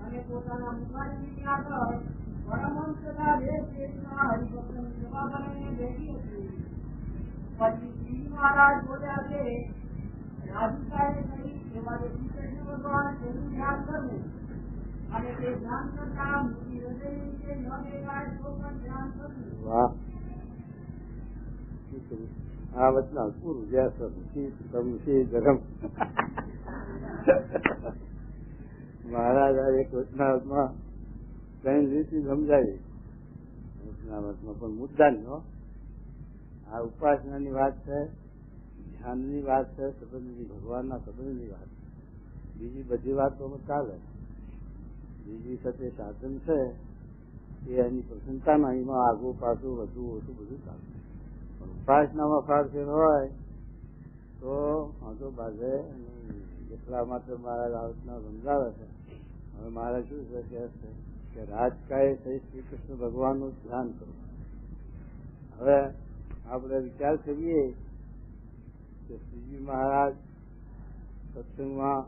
અને પોતાના મુખાની આગળ પરમહંસ તથા દેશ દેશના હરિભક્તોની સેવા કરીને બેઠી હતી. પછી શ્રી મહારાજ બોલ્યા છે, રાધિકાએ કહી એવા શ્રી કૃષ્ણ ભગવાન તેનું ધ્યાન કરવું અને તે ધ્યાન કરતા મૂર્તિ હૃદયની નીચે ન દેખાય તો પણ ધ્યાન કરવું. આ વચના પૂરું વ્યાસ ગરમ મહારાજ એક વચનાવતમાં કઈ રીતે સમજાવી વચનાવતમાં પણ મુદ્દા નહીં. આ ઉપાસનાની વાત છે, ધ્યાનની વાત છે, સંબંધની ભગવાનના સંબંધની વાત. બીજી બધી વાતોમાં ચાલે. બીજી સાથે સાધન છે એ એની પ્રસન્નતામાં એમાં આગું પાછું વધુ ઓછું બધું ચાલે. પણ ઉપાસનામાં ફાળફેર હોય તો વાંધો બાજે. એટલા માટે મહારાજ આવતના સમજાવે છે. હવે મારે શું છે કે રાજકાય થઈ શ્રી કૃષ્ણ ભગવાનનું ધ્યાન કરવું. હવે આપણે વિચાર કરીએ કે શ્રીજી મહારાજ સત્સંગમાં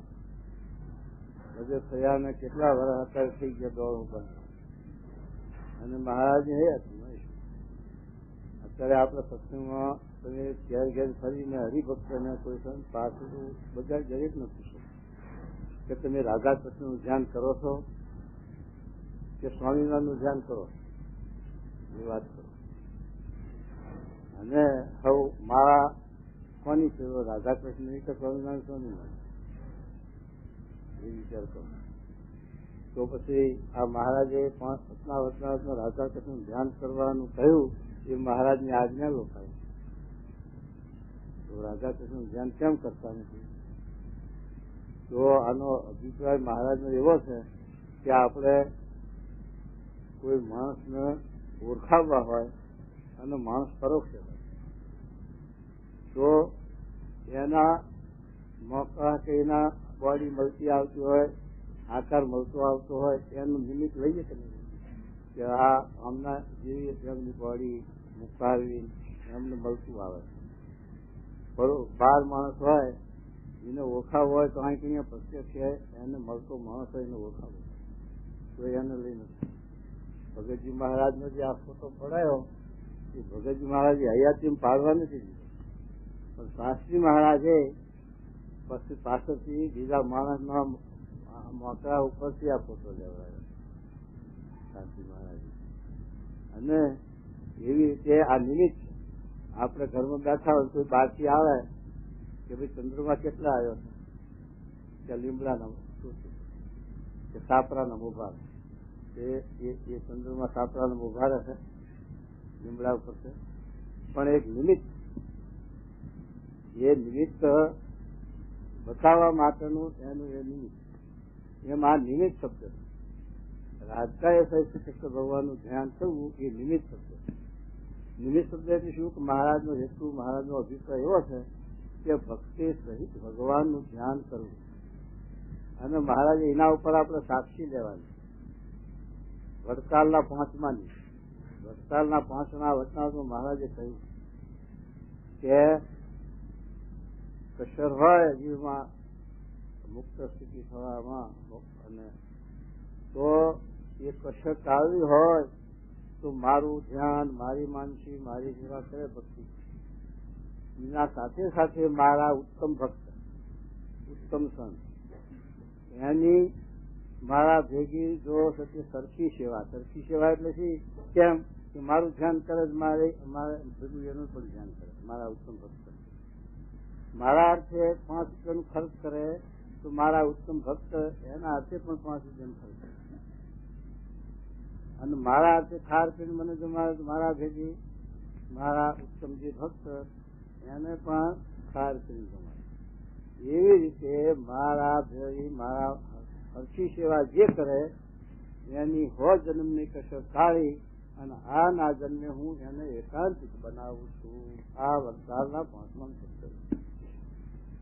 બધે થયા ને કેટલા વર્ષ અત્યારે થઈ ગયા દોડ ઉપર. અને મહારાજ એ હતું અત્યારે આપણે સત્સંગમાં તમે ઘેર ઘેર ફરીને હરિભક્તને કોઈ સંત પાછું બધા દરેક ને પૂછો કે તમે રાધા કૃષ્ણનું ધ્યાન કરો છો કે સ્વામિનારાયણનું ધ્યાન કરો એ વાત કરો. અને હવે મારા કોની છે રાધા કૃષ્ણની કે સ્વામિનારાયણ સ્વામિનારાયણ એ વિચાર કરો. તો પછી આ મહારાજે 5 વચનાવતમાં રાધા કૃષ્ણનું ધ્યાન કરવાનું કહ્યું એ મહારાજની આજ્ઞા લોકાય. તો રાધા કૃષ્ણનું ધ્યાન કેમ કરતા નથી? તો આનો અભિપ્રાય મહારાજનો એવો છે કે આપણે કોઈ માણસને ઓળખાવવા હોય અને માણસ પરોક્ષ હોય તો એના મોકા કે એના બોડી મળતી આવતી હોય, આકાર મળતો આવતો હોય એનું નિમિત્ત લઈએ કે નહીં કે આ આમના જેવી એમની બોડી મુકાવી એમને મળતું આવે. બાર માણસ હોય એને ઓળખાવ હોય તો અહીં કઈ પ્રત્યક્ષ છે એને મળતો માણસ હોય એને ઓળખાવો તો એને લઈને ભગતજી મહારાજનો જે આ ફોટો પડાયો એ ભગતજી મહારાજે હયાતી પાડવા નથી દીધો. પણ શાસ્ત્રી મહારાજે પછી પાછળથી બીજા માણસના મોકરા ઉપરથી આ ફોટો લેવડાયો શાસ્ત્રી મહારાજે. અને એવી રીતે આ નિમિત્ત આપણે ઘરમાં બેઠા હોય કોઈ બહારથી આવે કે ભાઈ ચંદ્રમાં કેટલા આવ્યો છે કે લીમડાના કે સાપરાના મોભાર એ ચંદ્રમાં સાપરાના મોભાર હશે લીમડા ઉપર છે. પણ એક નિમિત્ત એ નિમિત્ત બતાવવા માટેનું એનું એ નિમિત્ત એમ આ નિમિત્ત શબ્દ રાજકાએ શ્રી કૃષ્ણ ભગવાનનું ધ્યાન કરવું એ નિમિત્ત શબ્દ. નિમિત્ત શબ્દ એટલે શું કે મહારાજનો હેતુ મહારાજનો અભિપ્રાય એવો છે કે ભક્તિ સહિત ભગવાનનું ધ્યાન કરવું. અને મહારાજે એના ઉપર આપણે સાક્ષી લેવાની. વડતાલના 5માની વડતાલના 5ના વચનામાં મહારાજે કહ્યું કે કશર હોય જીવમાં મુક્ત સ્થિતિ થવામાં અને તો એ કશર ટાળવી હોય તો મારું ધ્યાન મારી માનસી મારી સેવા કરે ભક્તિ એના સાથે સાથે મારા ઉત્તમ ભક્ત ઉત્તમ સંત એની મારા ભેગી જો સત્ય સરખી સેવા એટલે શું કેમ કે મારું ધ્યાન કરે મારે ભેગું એનું પણ ધ્યાન કરે મારા ઉત્તમ ભક્ત. મારા અર્થે 5 રૂપિયાનું ખર્ચ કરે તો મારા ઉત્તમ ભક્ત એના અર્થે પણ 5 રૂપિયાનું ખર્ચ કરે. અને મારા અર્થે ખાર પીને મને જમાડે તો મારા ભેગી મારા ઉત્તમ જે ભક્ત એને પણ ખાર પીને જમાડે. એવી રીતે મારા ભેગી મારા હરખી સેવા જે કરે એની હો જન્મની કસર ટાળી અને આ ના જન્મે હું એને એકાંતિક બનાવું છું. આ વરસાદના 5મા શબ્દ.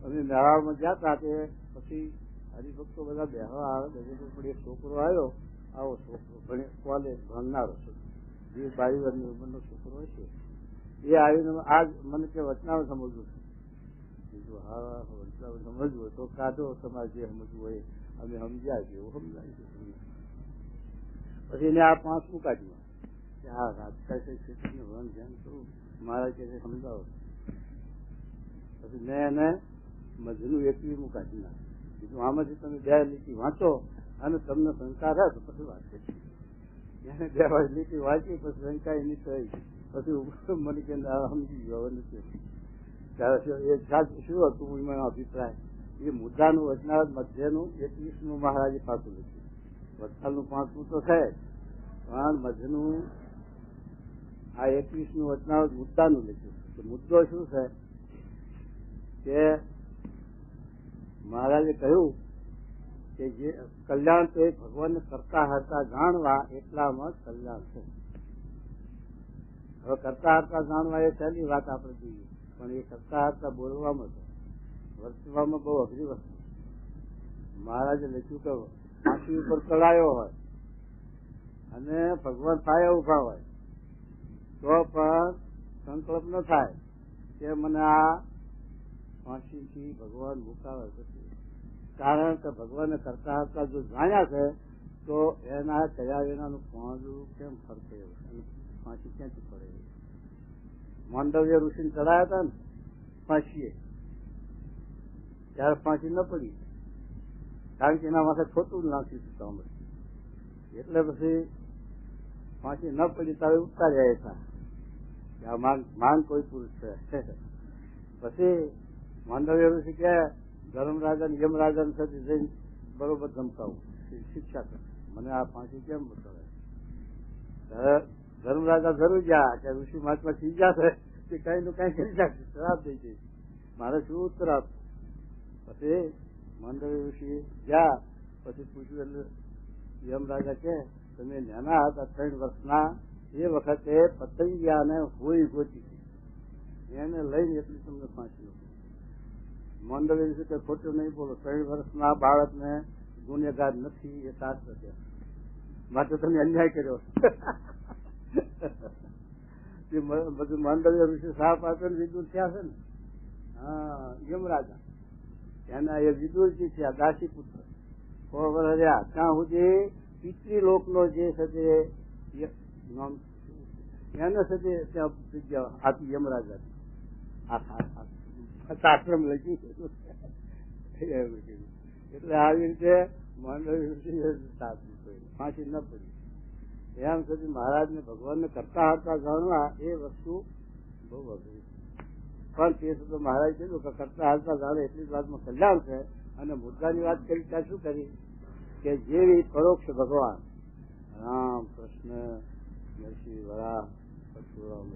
અમે મેળામાં ગયા હતા તે પછી હરિભક્તો બધા બેહવા આવે પણ એક છોકરો આવ્યો આવો છોકરો કોલેજ ભણનારો છે 22 વર્ષની ઉંમરનો છોકરો છે. એ આવીને આજ મને કે વચનામાં સમજવું છે બીજું હા સમજવું હોય તો કાઢો, તમારે જે સમજવું હોય અમે સમજ્યા છે એવું સમજાય છે. પછી એને આ 5મું કાઢ્યું કે આ રાજકાય ક્ષેત્રને વન ધ્યાન કરવું મારા કે સમજાવો. પછી મેં એને મધનું 21મું કાઢી નાખ્યું. બીજું આમાંથી તમે 2 લીટી વાંચો અને તમને શંકા રહે તો પછી વાત કરી. એને 2 લીટી વાંચી પછી શંકા એની થઈ, પછી મને કે સમજી ગયો નથી. એ શું હતું એનો અભિપ્રાય? એ મુદ્દાનું વચનાવત મધ્યનું 21મું મહારાજે પાછું લખ્યું. વચનાલનું 5મું તો છે પણ મધ્યનું આ 21મું વચનાવત મુદ્દાનું લખ્યું. મુદ્દો શું છે કે મહારાજે કહ્યું કે જે કલ્યાણ તો એ ભગવાનને કરતા હરતા જાણવા એટલામાં જ કલ્યાણ છે. હવે કરતા હરતા જાણવા એ પહેલી વાત આપણે જોઈએ, પણ એ કરતા હરતા બોલવામાં છે, વર્તવામાં બહુ અઘરી વસ્તુ. મહારાજે લખ્યું કે ફાંસી ઉપર ચડાયો હોય અને ભગવાન પાયા ઉભા હોય તો પણ સંકલ્પ ન થાય કે મને આ ફાંસીથી ભગવાન મુકાવે છે. કારણ કે ભગવાનને કરતા હરતા જો જાણ્યા છે તો એના કયા વિનાનું પાંદડું કેમ ફરશે અને ફાંસી ક્યાંથી પડે. માંડવ્ય ઋષિને ચડાયા હતા ને ફાંસીએ, ત્યારે ફાંસી ન પડી કારણ કે એના માથે ખોટું નાખ્યું હતું સામે, એટલે પછી ફાંસી ન પડી ત્યારે ઉતાર્યા હતા કે આ માન કોઈ પુરુષ છે. પછી માંડવ્ય ઋષિ કે ધર્મરાજા ને યમરાજા ને સાથે જઈને બરોબર ધમકાવું, શિક્ષા કરે, મને આ ફાંસી કેમ બતાવે. ધર્મરાજા જરૂર ગયા કે ઋષિ મહાત્મા થઈ જશે કે કઈ નું કઈ કરી શકશે, શ્રાપ થઈ જશે, મારે શું ઉત્તર આપ. પછી માંડવ્ય ઋષિ ગયા, પછી પૂછ્યું એટલે યમરાજા કે તમે નાના હતા 3 વર્ષના એ વખતે પતંગિયાને હોળી ગોતી એને લઈને એટલી તમને ફાંસી નથી. માંડવ્ય ઋષિ કે ખોટું નહીં બોલો, 3 વર્ષના બાળકને ગુનેગાર નથી એ શાસ્ત્ર છે, માટે તમે અન્યાય કર્યો. બધું માંડવ્ય ઋષિ સાપ આપે વિદુર થયા છે ને. હા, યમરાજા એના એ વિદુરજી થયા, દાસી પુત્ર 6 વર્ષ રહ્યા ત્યાં સુધી પિતૃલોકનો જે છે તે એને છે ત્યાં જગ્યા આપી યમરાજા આશ્રમ લખી. એટલે આવી રીતે માંડવ્ય ફાંસી ન પડી. એમ સુધી મહારાજને ભગવાનને કરતા હરતા જાણવા એ વસ્તુ બહુ અઘરી. પણ તે સુધી મહારાજ કીધું કે કરતા હરતા જાણે એટલી જ વાતમાં કલ્યાણ છે. અને મુદ્દાની વાત કરી ત્યાં શું કરી કે જેવી પરોક્ષ ભગવાન રામ, કૃષ્ણ, નરસિંહ, વરાહ, પરશુરામ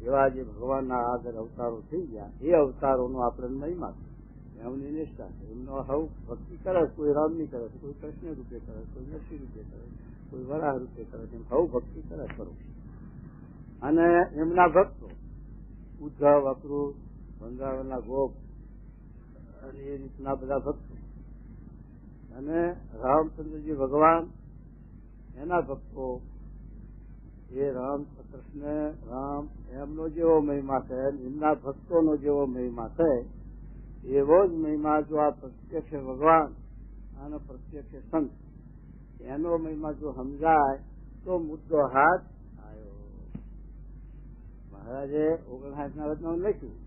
એવા જે ભગવાનના આગળ અવતારો થઈ ગયા એ અવતારોનો આપણે મહિમા છે, એમની નિષ્ઠા છે. એમનો હવ ભક્તિ કરે, કોઈ રામની કરે છે, કોઈ કૃષ્ણ રૂપે કરે, કોઈ નરસિંહ રૂપે કરે, કોઈ વરાહ રૂપે કરે, એમ હવ ભક્તિ કરે પરોક્ષ. અને એમના ભક્તો ઉદ્ધવ, અક્રૂર, વૃંદાવનના ગોપ અને એ રીતના બધા ભક્તો, અને રામચંદ્રજી ભગવાન એના ભક્તો, એ રામ, કૃષ્ણ, રામ એમનો જેવો મહિમા છે, એમના ભક્તોનો જેવો મહિમા છે, એવો જ મહિમા જો આ પ્રત્યક્ષ ભગવાન અને પ્રત્યક્ષ સંત એનો મહિમા જો સમજાય તો મુદ્દો હાથ આવ્યો. મહારાજે 59ના વચનમાં લખ્યું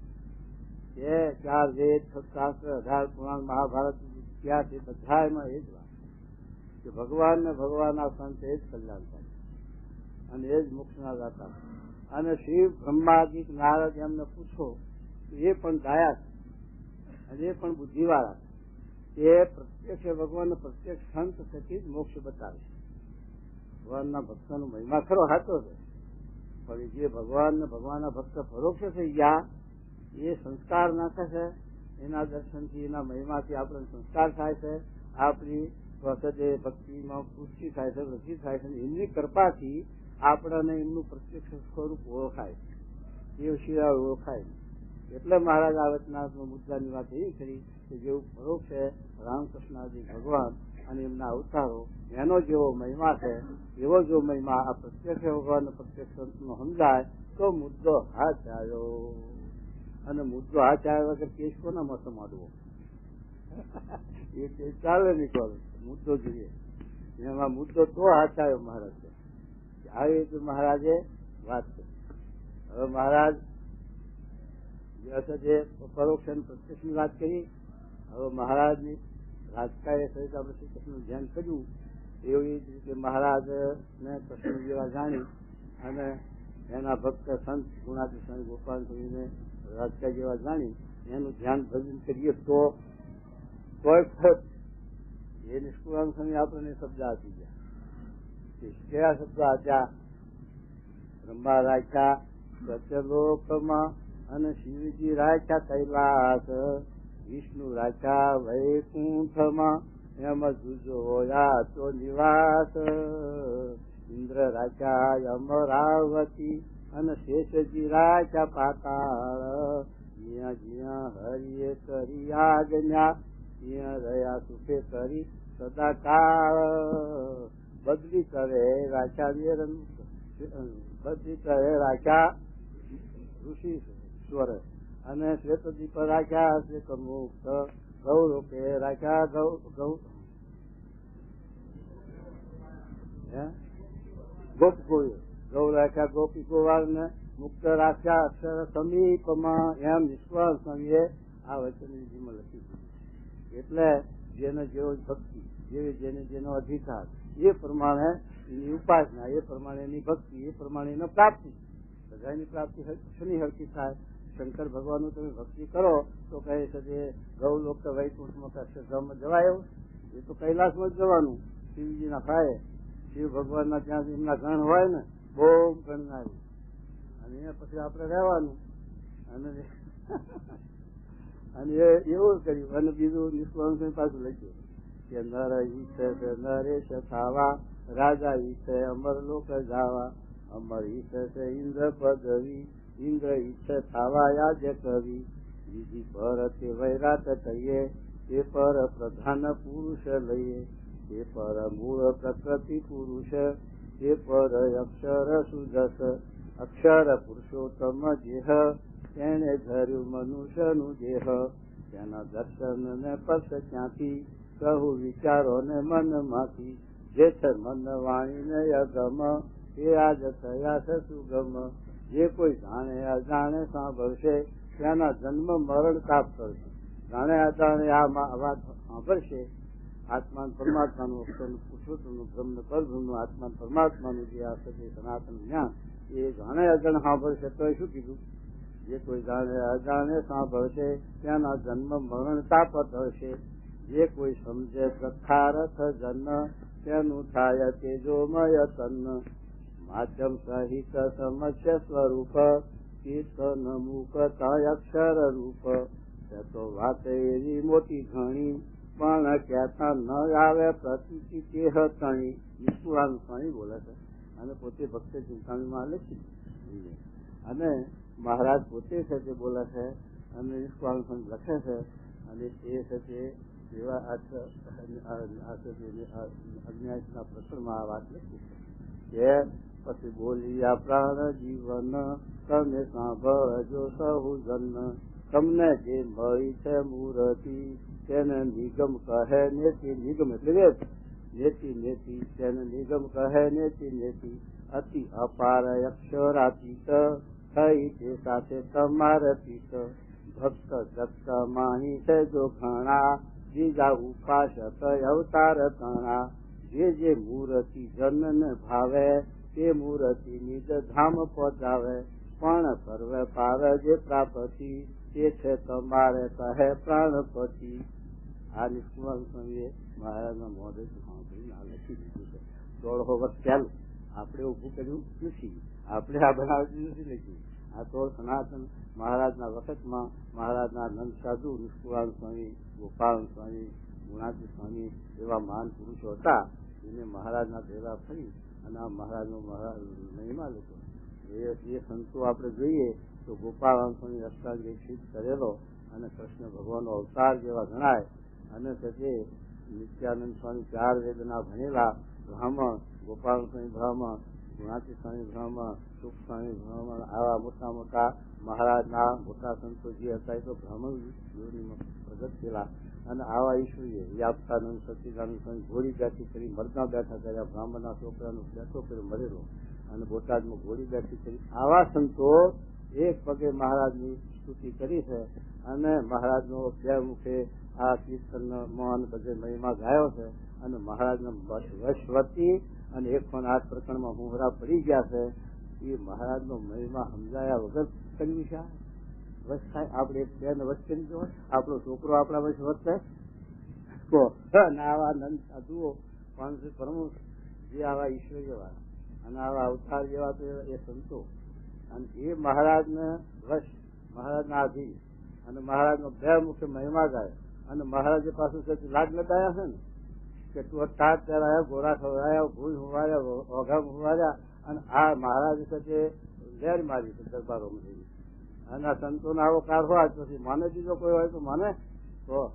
કે 4 વેદ, 6 શાસ્ત્ર, 18 પુરાણ, મહાભારત ત્યાંથી બધામાં એ જ વાત કે ભગવાન ને ભગવાનના સંત એ જ કલ્યાણ થાય અને એ જ મોક્ષના દાતા. અને શિવ, બ્રહ્માદિક, નારદ એમને પૂછો એ પણ દયા છે અને એ પણ બુદ્ધિવાળા છે, એ પ્રત્યક્ષ ભગવાન પ્રત્યક્ષ સંત થકી જ મોક્ષ બતાવે છે. ભગવાનના ભક્તનો મહિમા ખરો સાચો છે, પણ જે ભગવાનના ભક્ત પરોક્ષ થઈ ગયા એ સંસ્કાર નાખે છે, એના દર્શનથી એના મહિમાથી આપણે સંસ્કાર થાય છે, આપણી વખતે ભક્તિમાં પુષ્ટિ થાય છે, વૃદ્ધિ થાય છે. એમની કૃપાથી આપણને એમનું પ્રત્યક્ષ સ્વરૂપ ઓળખાય, એ સિવાય ઓળખાય. એટલે મહારાજ આ વચના મુદ્દાની વાત એવી કરી કે જેવું પરોક્ષ છે રામકૃષ્ણાજી ભગવાન અને એમના અવતારો એનો જેવો મહિમા છે એવો જો મહિમા આ પ્રત્યક્ષ ભગવાન પ્રત્યક્ષ સંતનો સમજાય તો મુદ્દો હાથ આવ્યો. અને મુદ્દો હાથ આવ્યા વગર કેસ કોનામાં સમાડવો? એ કેસ ચાલે નહીં કરો, મુદ્દો જોઈએ. એમાં મુદ્દો તો હાથ આવ્યો મહારાજ. આવી રીતે મહારાજે વાત કરી. હવે મહારાજ જે પરોક્ષ અને પ્રત્યક્ષની વાત કરી. હવે મહારાજની રાજકાર્ય સહિત આપણે શ્રી કૃષ્ણનું ધ્યાન કર્યું. એવી જ રીતે મહારાજને કૃષ્ણ જેવા જાણી અને એના ભક્ત સંત ગુણાતી સંત ગોપાલ સ્વામીને રાજકાર્ય જેવા જાણી એનું ધ્યાન ભજન કરીએ તો એ નિષ્કુળાન સ્વામી આપણને શબ્દ આપી ગયા. કયા શબ્દ આપ્યા? બ્રહ્મા રાખ્યા સત્યલોકમાં અને શિવજી રાખ્યા કૈલાસ, વિષ્ણુ રાખ્યા વૈકુંઠમાં, એમ જુજો હોયા તો નિવાસ, ઇન્દ્ર રાખ્યા અમરાવતી અને શેષજી રાખ્યા પાતાળ, જ્યાં જ્યાં હરિએ કરી આજ્ઞા ત્યાં રહ્યા સુખે કરી સદાકાળ, બદલી કરે રાખ્યા બદલી કરે રાખ્યા ઋષિ સ્વર અને શ્વેતદીપ રાખ્યા શ્વેત મુક્ત, ગૌરોકે રાખ્યા ગોપગોળ, ગૌ રાખ્યા ગોપી ગોવાળ ને મુક્ત રાખ્યા અક્ષર સમીપમાં. એમ નિષ્કુળાન સ્વામીએ આ વચનવિધિમાં લખી દીધું. એટલે જેને જેવો ભક્તિ, જેને જેનો અધિકાર, એ પ્રમાણે એની ઉપાસના, એ પ્રમાણે એની ભક્તિ, એ પ્રમાણે એની પ્રાપ્તિ, બધાની પ્રાપ્તિ શની હરકી થાય. શંકર ભગવાનનું તમે ભક્તિ કરો તો કહે છે કે ગૌલોક વૈકુંઠમાં અક્ષરધામમાં જવાય એવું? એ તો કૈલાસમાં જ જવાનું. શિવજીના ફાળે શિવ ભગવાનના ત્યાં એમના ગણ હોય ને, બહુ ગણના અને એ પછી આપણે રહેવાનું. અને એવું કર્યું. અને બીજું નિષ્કુળાન પાછું લખ્યું કે નર ઈચ્છે નરેશ થાવા, રાજા ઈચ્છે અમરલોક જાવા, અમર ઈચ્છે છે ઇન્દ્ર પદવી, ઇન્દ્ર ઈચ્છે થાવા યાદ કવિ, બીજી પર તે વૈરાત કહીએ, તે પર પ્રધાન પુરુષ લઈએ, તે પર મૂળ પ્રકૃતિ પુરુષ, તે પર અક્ષર સુદસ, અક્ષર પુરુષોત્તમ જેહ, તેને ધર્યું મનુષ્યનું દેહ, તેના દર્શન ને સ્પર્શ ક્યાંથી, કહું વિચારો ને મનમાંથી, જે છે મન વાણી ને અગમ, તે આજ થયા છે સુગમ, જે કોઈ જાણે અજાણે સાંભળશે, તેના જન્મ મરણ તાપ કરશે. જાણે અજાણે આ વાત સાંભળશે, આત્મા પરમાત્માનું અક્ષરનું પુરુષોત્તમનું બ્રહ્મ પરબ્રહ્મનું આત્મા પરમાત્માનું જે આ સત્ય સનાતન જ્ઞાન, એ જાણે અજાણ સાંભળશે તો શું કીધું? જે કોઈ જાણે અજાણે સાંભળશે, તેના જન્મ મરણ તાપ થશે. જે કોઈ સમજે પ્રખારથ જન્મ, તેનું થાય તેજોમય તન્ન, માધ્યમ સહિત સમસ્ય સ્વરૂપ, કીર્તન મુખ અક્ષર રૂપ, તે તો વાત એવી મોટી ઘણી, પણ કહેતા ન આવે પ્રતિથી તે તણી. નિષ્કુળાન સ્વામી બોલે છે અને પોતે ભક્ત ચિંતામણીમાં લખી. અને મહારાજ પોતે છે તે બોલે છે અને નિષ્કુળાન સ્વામી લખે છે. અને તે છે તે એવા અજ્ઞાનના પ્રકરણમાં આ વાત લખી છે કે પછી બોલિયા પ્રાણ જીવન, તમે સાંભળજો સહુજન, તમને જે મળી છે મૂર્તિ, તેને નિગમ કહે નેતિ, નિગમ એટલે વેદ, નેતિ નેતિ તેને નિગમ કહે નેતિ નેતિ, અતિ અપાર અક્ષરાતીત, થઈ તે સાથે તમારે પીત, ભક્ત જગત માહી છે જો ઘણા, બીજા ઉપાસક અવતાર તણા, જે મૂર્તિ જનને ભાવે, તે મૂર્તિ નિજ ધામ પહોંચાવે, પણ સર્વ પાર જે પ્રાપતિ, તે છે તમારે કહે પ્રાણપતિ. આ નિષ્કુળાન સ્વામીએ મહારાજના મોઢે સાંભળીને આ લખી દીધું છે. 16 વર્ષ ચાલુ આપણે ઉભું કર્યું નથી, આપણે આ બનાવતી નથી લખ્યું. આ તો સનાતન મહારાજના વખતમાં મહારાજના નંદ સાધુ નિષ્કુળાન સ્વામી, ગોપાલ સ્વામી, ગુણાતી સ્વામી એવા મહાન પુરુષો હતા. એને મહારાજના ભેગા ફરી અને આ મહારાજનો મહિમા લીધો. એ સંતો આપણે જોઈએ તો ગોપાલ સ્વામી અષ્ટાંગિક સિદ્ધ કરેલો અને કૃષ્ણ ભગવાનનો અવતાર જેવા ગણાય. અને તે નિત્યાનંદ સ્વામી 4 વેદના ભણેલા બ્રાહ્મણ, ગોપાલ સ્વામી બ્રાહ્મણ, ગુણાતી સ્વામી ભ્રમણ, સુખ સ્વામી ભ્રમણ, આવા મોટા મોટા મહારાજના મોટા સંતો જે હતા એ તો બ્રાહ્મણ યોનિમાં પ્રગટ થયેલા. અને આવા ઈશ્વરીય વ્યાપતાનંદ સચ્ચિદાનંદ સ્વામી ઘોડી બેઠી કરી મરના બેઠા કર્યા, બ્રાહ્મણના છોકરાનો બેઠો કર્યો મરેલો, અને બોટાદમાં ઘોડી બેઠી કરી. આવા સંતો એક પગે મહારાજની સ્તુતિ કરી છે, અને મહારાજનો બે મુખે આ કીર્તનમાં અને બધે મહિમા ગાયો છે, અને મહારાજના વશવતી અને 108 પ્રકરણમાં હુંહરા પડી ગયા છે. એ મહારાજનો મહિમા સમજાયા વગર કર્યું છે. વશ થાય આપણે એક બેન વશ કરી દો, આપણો છોકરો આપણા વશ વધશે. આવા નંદ સાધુઓ પ્રમુખ જે આવા ઈશ્વરીય વાળા અને આવા અવતાર જેવા તો એ સંતો, અને એ મહારાજને વશ, મહારાજના આધીન, અને મહારાજનો બે મુખે મહિમા ગાય, અને મહારાજે પાછું લાગ લગાયા છે ને કે તું તાજ પહેરાયા, ગોરા ખવડાયા, ભૂલ હુવાર્યા, ઓઘામ હુવાર્યા, અને આ મહારાજ સાથે લેર મારી છે દરબારોમાં જઈ. અને આ સંતોનો આવો કાઢવો આજ પછી માને બીજો કોઈ હોય તો માને તો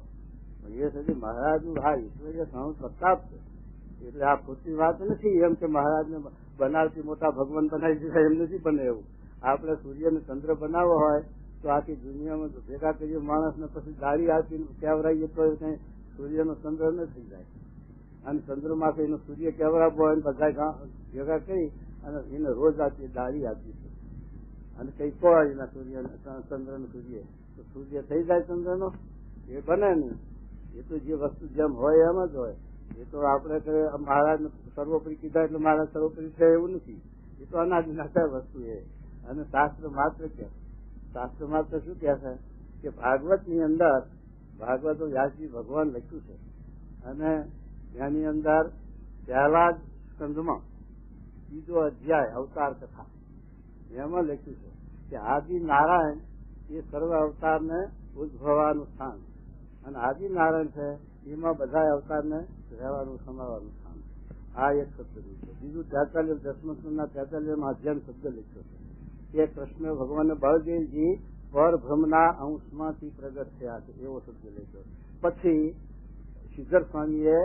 એ સુધી મહારાજનું આ ઈશ્વરીય ઘણું પ્રતાપ છે. એટલે આ ખોટી વાત નથી એમ કે મહારાજને બનાવતી મોટા ભગવાન બનાવી દીધા એમ નથી બને એવું. આપણે સૂર્યને ચંદ્ર બનાવવો હોય તો આખી દુનિયામાં ભેગા કરીએ માણસને, પછી દાઢી આપીને કેવરાઈએ તો કઈ સૂર્યનો ચંદ્ર ન થઈ જાય. અને ચંદ્રમાંથી એનો સૂર્ય કેવરાવો હોય બધા ભેગા કરી અને એને રોજ આપીએ, દાઢી આપીએ, અને કઈ કહો એના સૂર્ય ચંદ્રનો સૂર્ય તો સૂર્ય થઈ જાય ચંદ્રનો? એ બને નહીં. એ તો જે વસ્તુ જેમ હોય એમ જ હોય. એ તો આપણે મહારાજ સર્વોપરી કીધા એટલે મહારાજ સર્વોપરી છે એવું નથી. એ તો અનાદિનાકાર વસ્તુ છે. અને શાસ્ત્ર માત્ર કે શાસ્ત્ર માત્ર શું કહે છે કે ભાગવત ની અંદર, ભાગવત વ્યાસજી ભગવાન લખ્યું છે, અને એની અંદર પહેલા જ સ્કંદમાં 3જો અધ્યાય અવતાર કથા એમાં લખ્યું છે કે આદિ નારાયણ એ સર્વ અવતારને ઉદ્ભવવાનું સ્થાન, અને આદિ નારાયણ છે એમાં બધા અવતારને રહેવાનું સમાવવાનું સ્થાન. આ એક શબ્દ છે. બીજું 10મા 43 અધ્યાય શબ્દ લખ્યો છે કે કૃષ્ણ ભગવાન બળદેવજી પરબ્રહ્મના અંશમાંથી પ્રગટ થયા છે, એવો શબ્દ લખ્યો. પછી શ્રીધર સ્વામીએ,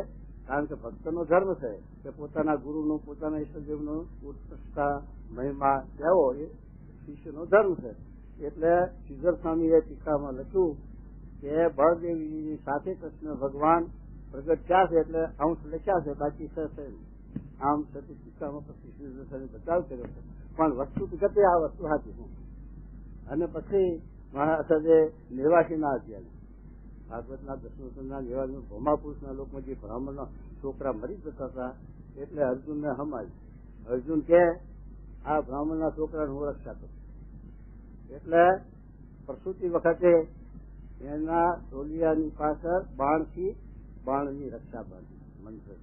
કારણ કે ભક્તનો ધર્મ છે કે પોતાના ગુરુનું, પોતાના ઈષ્ટદેવનું ઉત્કૃષ્ટતા મહિમા કહેવો એ શિષ્યનો ધર્મ છે. એટલે શ્રીધર સ્વામીએ ટીકામાં લખ્યું કે બળદેવજીની સાથે કૃષ્ણ ભગવાન પ્રગટ થયા છે, એટલે અંશ લખ્યા છે, બાકી છે આમ છતાં ટીકામાં પછી શ્રીધર સ્વામી બચાવ કર્યો છે. પણ વસ્તુ ગતે આ વસ્તુ સાચી છે. અને પછી મહારાજે નિવાસીના અધ્યાય ભાગવતના 10મા સ્કંદના નિવાસી ભૌમાપુરુષના લોકમાં જે બ્રાહ્મણના છોકરા મરી જતા હતા એટલે અર્જુનને હમાય. અર્જુન કે આ બ્રાહ્મણના છોકરાને હું રક્ષા કરું. એટલે પ્રસૂતિ વખતે એના ટોલિયાની પાછળ બાણથી બાણની રક્ષા બાંધી મંત્ર,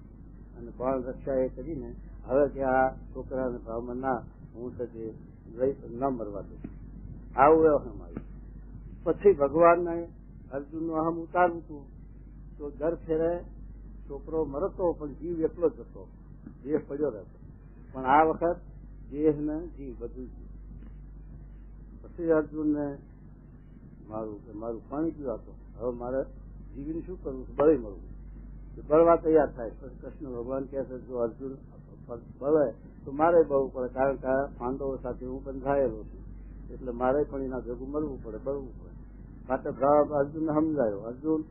અને બાણ રક્ષા એ કરીને હવે કે આ છોકરાને બ્રાહ્મણના હું સાથે ન મરવા દઉં. આવું અહમ આવ્યું. પછી ભગવાનને અર્જુનનું અહમ ઉતારવું હતું તો દર ફેરે છોકરો મરતો પણ જીવ એટલો જ હતો, દેહ પડ્યો રહેતો. પણ આ વખત દેહ ને જીવ બધું જીવ. પછી અર્જુનને મારું પાણી પીવાતો, હવે મારે જીવીને શું કરવું? બળી મળવું. બળવા તૈયાર થાય. પછી કૃષ્ણ ભગવાન કહે છે જો અર્જુન બળે તો મારે બળવું પડે, કારણ કે પાંડવો સાથે હું બંધાયેલો છું, એટલે મારે પણ એના ભેગું મળવું પડે, બળવું પડે. માટે અર્જુનને સમજાયો, અર્જુન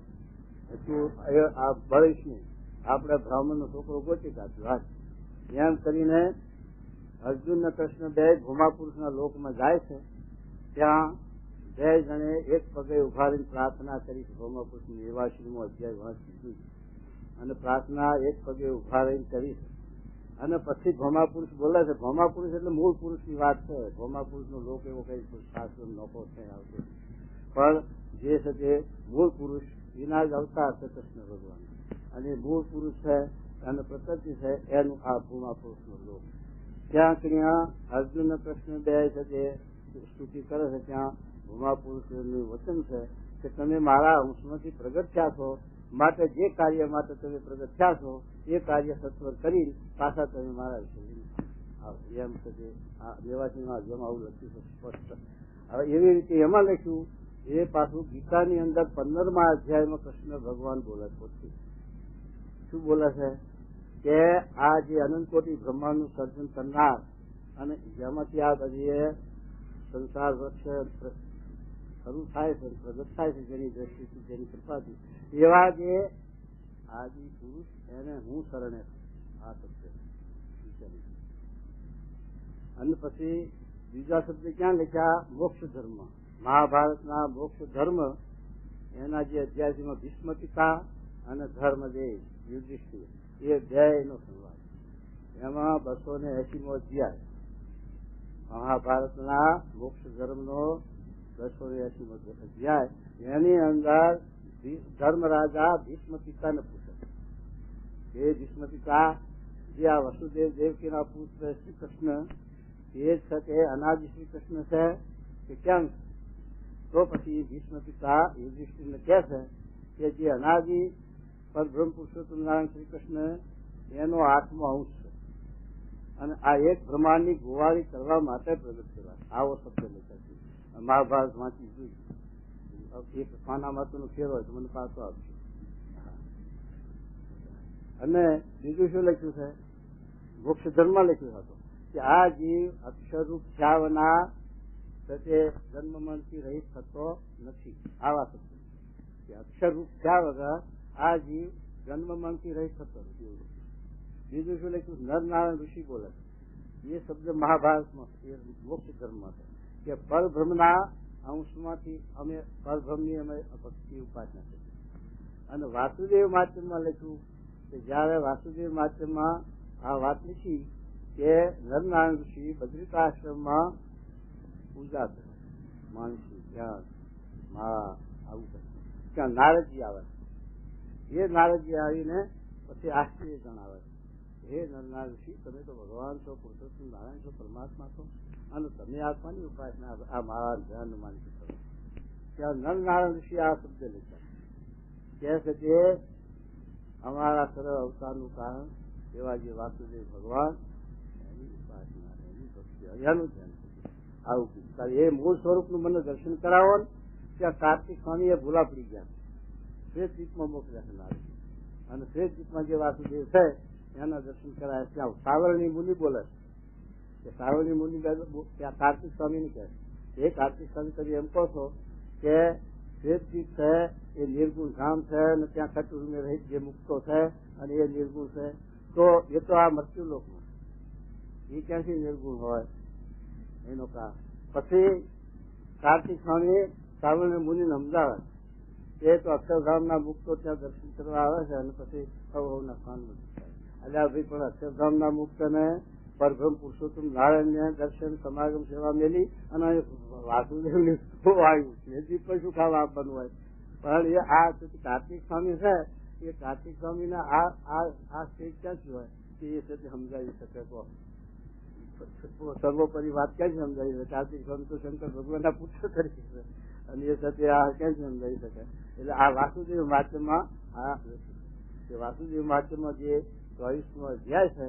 તું આ બળીશ નહીં, આપણે બ્રાહ્મણનો છોકરો ગોતી કાઢ્યો. એમ કરીને અર્જુન ને કૃષ્ણ બે ભૌમાપુરુષના લોકમાં જાય છે. ત્યાં બે જણે એક પગે ઉભા રહીને પ્રાર્થના કરી. ભૌમાપુરુષ નિવાસીનો અધ્યાય વાંચી અને પ્રાર્થના એક પગે ઉભા રહીને કરી. અને પછી ભૌમાપુરુષ બોલે છે. ભૌમાપુરુષ એટલે મૂળ પુરુષની વાત છે. ભૌમાપુરુષનો લોક એવો કઈ શાસ્ત્ર નોખો છે આવતો, પણ જે છે તે મૂળ પુરુષ એના જ અવતાર છે કૃષ્ણ ભગવાન, અને મૂળ પુરુષ છે અને પ્રકૃતિ છે એનું આ ભૌમાપુરુષનો લોક. ત્યાં ત્યાં અર્જુન અને કૃષ્ણ બે છે તે સ્તુતિ કરે છે. ત્યાં ભૌમાપુરુષનું વચન છે કે તમે મારા અંશમાંથી પ્રગટ થયા છો, માટે જે કાર્ય માટે તમે પ્રગટ થયા છો એ કાર્ય સત્વર કરી પાછા તમે મારા વિશે એમ છે કે આ નિવાસીમાં જેમાં આવું લખ્યું છે સ્પષ્ટ. હવે એવી રીતે એમાં લખ્યું એ પાછું ગીતાની અંદર 15મા અધ્યાયમાં કૃષ્ણ ભગવાન બોલે છે. શું બોલે છે કે આ જે અનંત કોટી બ્રહ્માંડનું સર્જન કરનાર અને જેમાંથી આ બધી સંસાર વૃક્ષ શરૂ થાય છે, પ્રગટ થાય છે, જેની દ્રષ્ટિથી, જેની કૃપાથી, એવા જે આદિ પુરુષ એને હું શરણે આ શબ્દ વિચારી. અને પછી બીજા શબ્દ ક્યાં લખ્યા? મોક્ષ ધર્મ. મહાભારતના મોક્ષ ધર્મ એના જે અધ્યાયમાં ભીષ્મ પિતા અને ધર્મ જે યુધિષ્ઠિર, એ બે નો સંવાદ. એમાં 280મો અધ્યાય મહાભારતના મોક્ષ ધર્મનો 280મો અધ્યાય. એની અંદર ધર્મરાજા ભીષ્મ પિતાને પૂછે એ ભીષ્મ પિતા જે આ વસુદેવ દેવકીના પુત્ર શ્રી કૃષ્ણ એ જ છે કે અનાદિ શ્રી કૃષ્ણ છે કે કેમ? તો પછી ભીષ્મ પિતા યુધિષ્ઠિરને કહે છે કે જે અનાદિ પરબ્રહ્મ પુરુષોત્તમ નારાયણ શ્રી કૃષ્ણ એનો 8મો અંશ છે અને આ એક બ્રહ્માંડની ગોવાળી કરવા માટે પ્રગટ કરવા. આવો શબ્દ લખાશે. મહાભારત વાંચી જોઈ એક પાનામાં નો ફેર હોય તો મને પાછો આપશે. અને બીજું શું લખ્યું છે? મોક્ષ ધર્મ લખ્યું હતું કે આ જીવ અક્ષરરૂપ છાવના તે જન્મ મરણથી રહિત થતો નથી. આવા શબ્દ કે અક્ષરરૂપ થયા વગર આ જીવ જન્મ મરણથી રહિત થતો નથી. બીજું શું લખ્યું? નરનારાયણ ઋષિ બોલે એ શબ્દ મહાભારતમાં મોક્ષ ધર્મમાં છે કે પરબ્રહ્મના અંશમાંથી અમે પરબ્રહ્મની અમે ભક્તિ ઉપાસના કરી. અને વાસુદેવ માધ્યમમાં લખ્યું કે જયારે વાસુદેવ માધ્યમમાં આ વાત લખી કે નરનારાયણ ઋષિ બદ્રિકાશ્રમમાં પૂજા કરે, માનસી ધ્યાન આવું કરે. ત્યાં નારદજી આવે, એ નારદજી આવીને પછી આશ્ચર્ય જણાવે, હે નરનારાયણ ઋષિ, તમે તો ભગવાન છો, પુરુષોત્તમ નારાયણ છો, પરમાત્મા છો, અને તમે આત્માની ઉપાસના આ મારા ધ્યાન માનસી કરો. ત્યાં નરનારાયણ ઋષિ આ શબ્દ લખ્યા કહે છે કે અમારા સરળ અવતારનું કારણ એવા જે વાસુદેવ ભગવાન એની ઉપાસના, એની ભક્તિ, એનું ધ્યાન આવું કીધું. એ મૂળ સ્વરૂપનું મને દર્શન કરાવો ને ત્યાં કાર્તિક સ્વામી એ ભૂલા પડી ગયા. શ્વેતદીપમાં મોકલ્યા છે નારદ, અને શ્વેતદીપમાં જે વાસુદેવ છે એના દર્શન કરાયા. ત્યાં સાવરણી મુનિ બોલે કે સાવરણી મુનિ ત્યાં કાર્તિક સ્વામી ને કહે એ કાર્તિક સ્વામી તમે એમ કહો છો કે શ્વેતદીપ છે એ નિર્ગુણ ધામ છે અને ત્યાં કટુરૂમે રહી જે મુક્તો છે અને એ નિર્ગુણ છે, તો એ તો આ મૃત્યુ લોકમાં એ ક્યાંથી નિર્ગુણ હોય એનો કારણ. પછી કાર્તિક સ્વામી સાવરણી મુનિ ને સમજાવે એ તો અક્ષરધામના મુક્તો ત્યાં દર્શન કરવા આવે છે અને પછી સૌના સ્થાન એટલે ભાઈ પણ અક્ષરધામના મુક્ત ને પરબ્રહ્મ પુરુષોત્તમ નારાયણ દર્શન સમાગમ સેવા મેલી અને વાસુદેવ ને આવ્યું છે પણ શું ખાવા આપવાનું હોય. પણ એ આ કાર્તિક સ્વામી છે એ કાર્તિક સ્વામી ને આ સ્ટેજ ક્યાંથી હોય કે એ સાથે સમજાવી શકે? તો સર્વોપરી વાત ક્યાંથી સમજાવી શકે? કાર્તિક સ્વામી તો શંકર ભગવાનના પુત્ર તરીકે છે અને એ સાથે આ ક્યાંથી સમજાવી શકે? એટલે આ વાસુદેવ માધ્યમમાં વાસુદેવ માધ્યમમાં જે 24મો અધ્યાય છે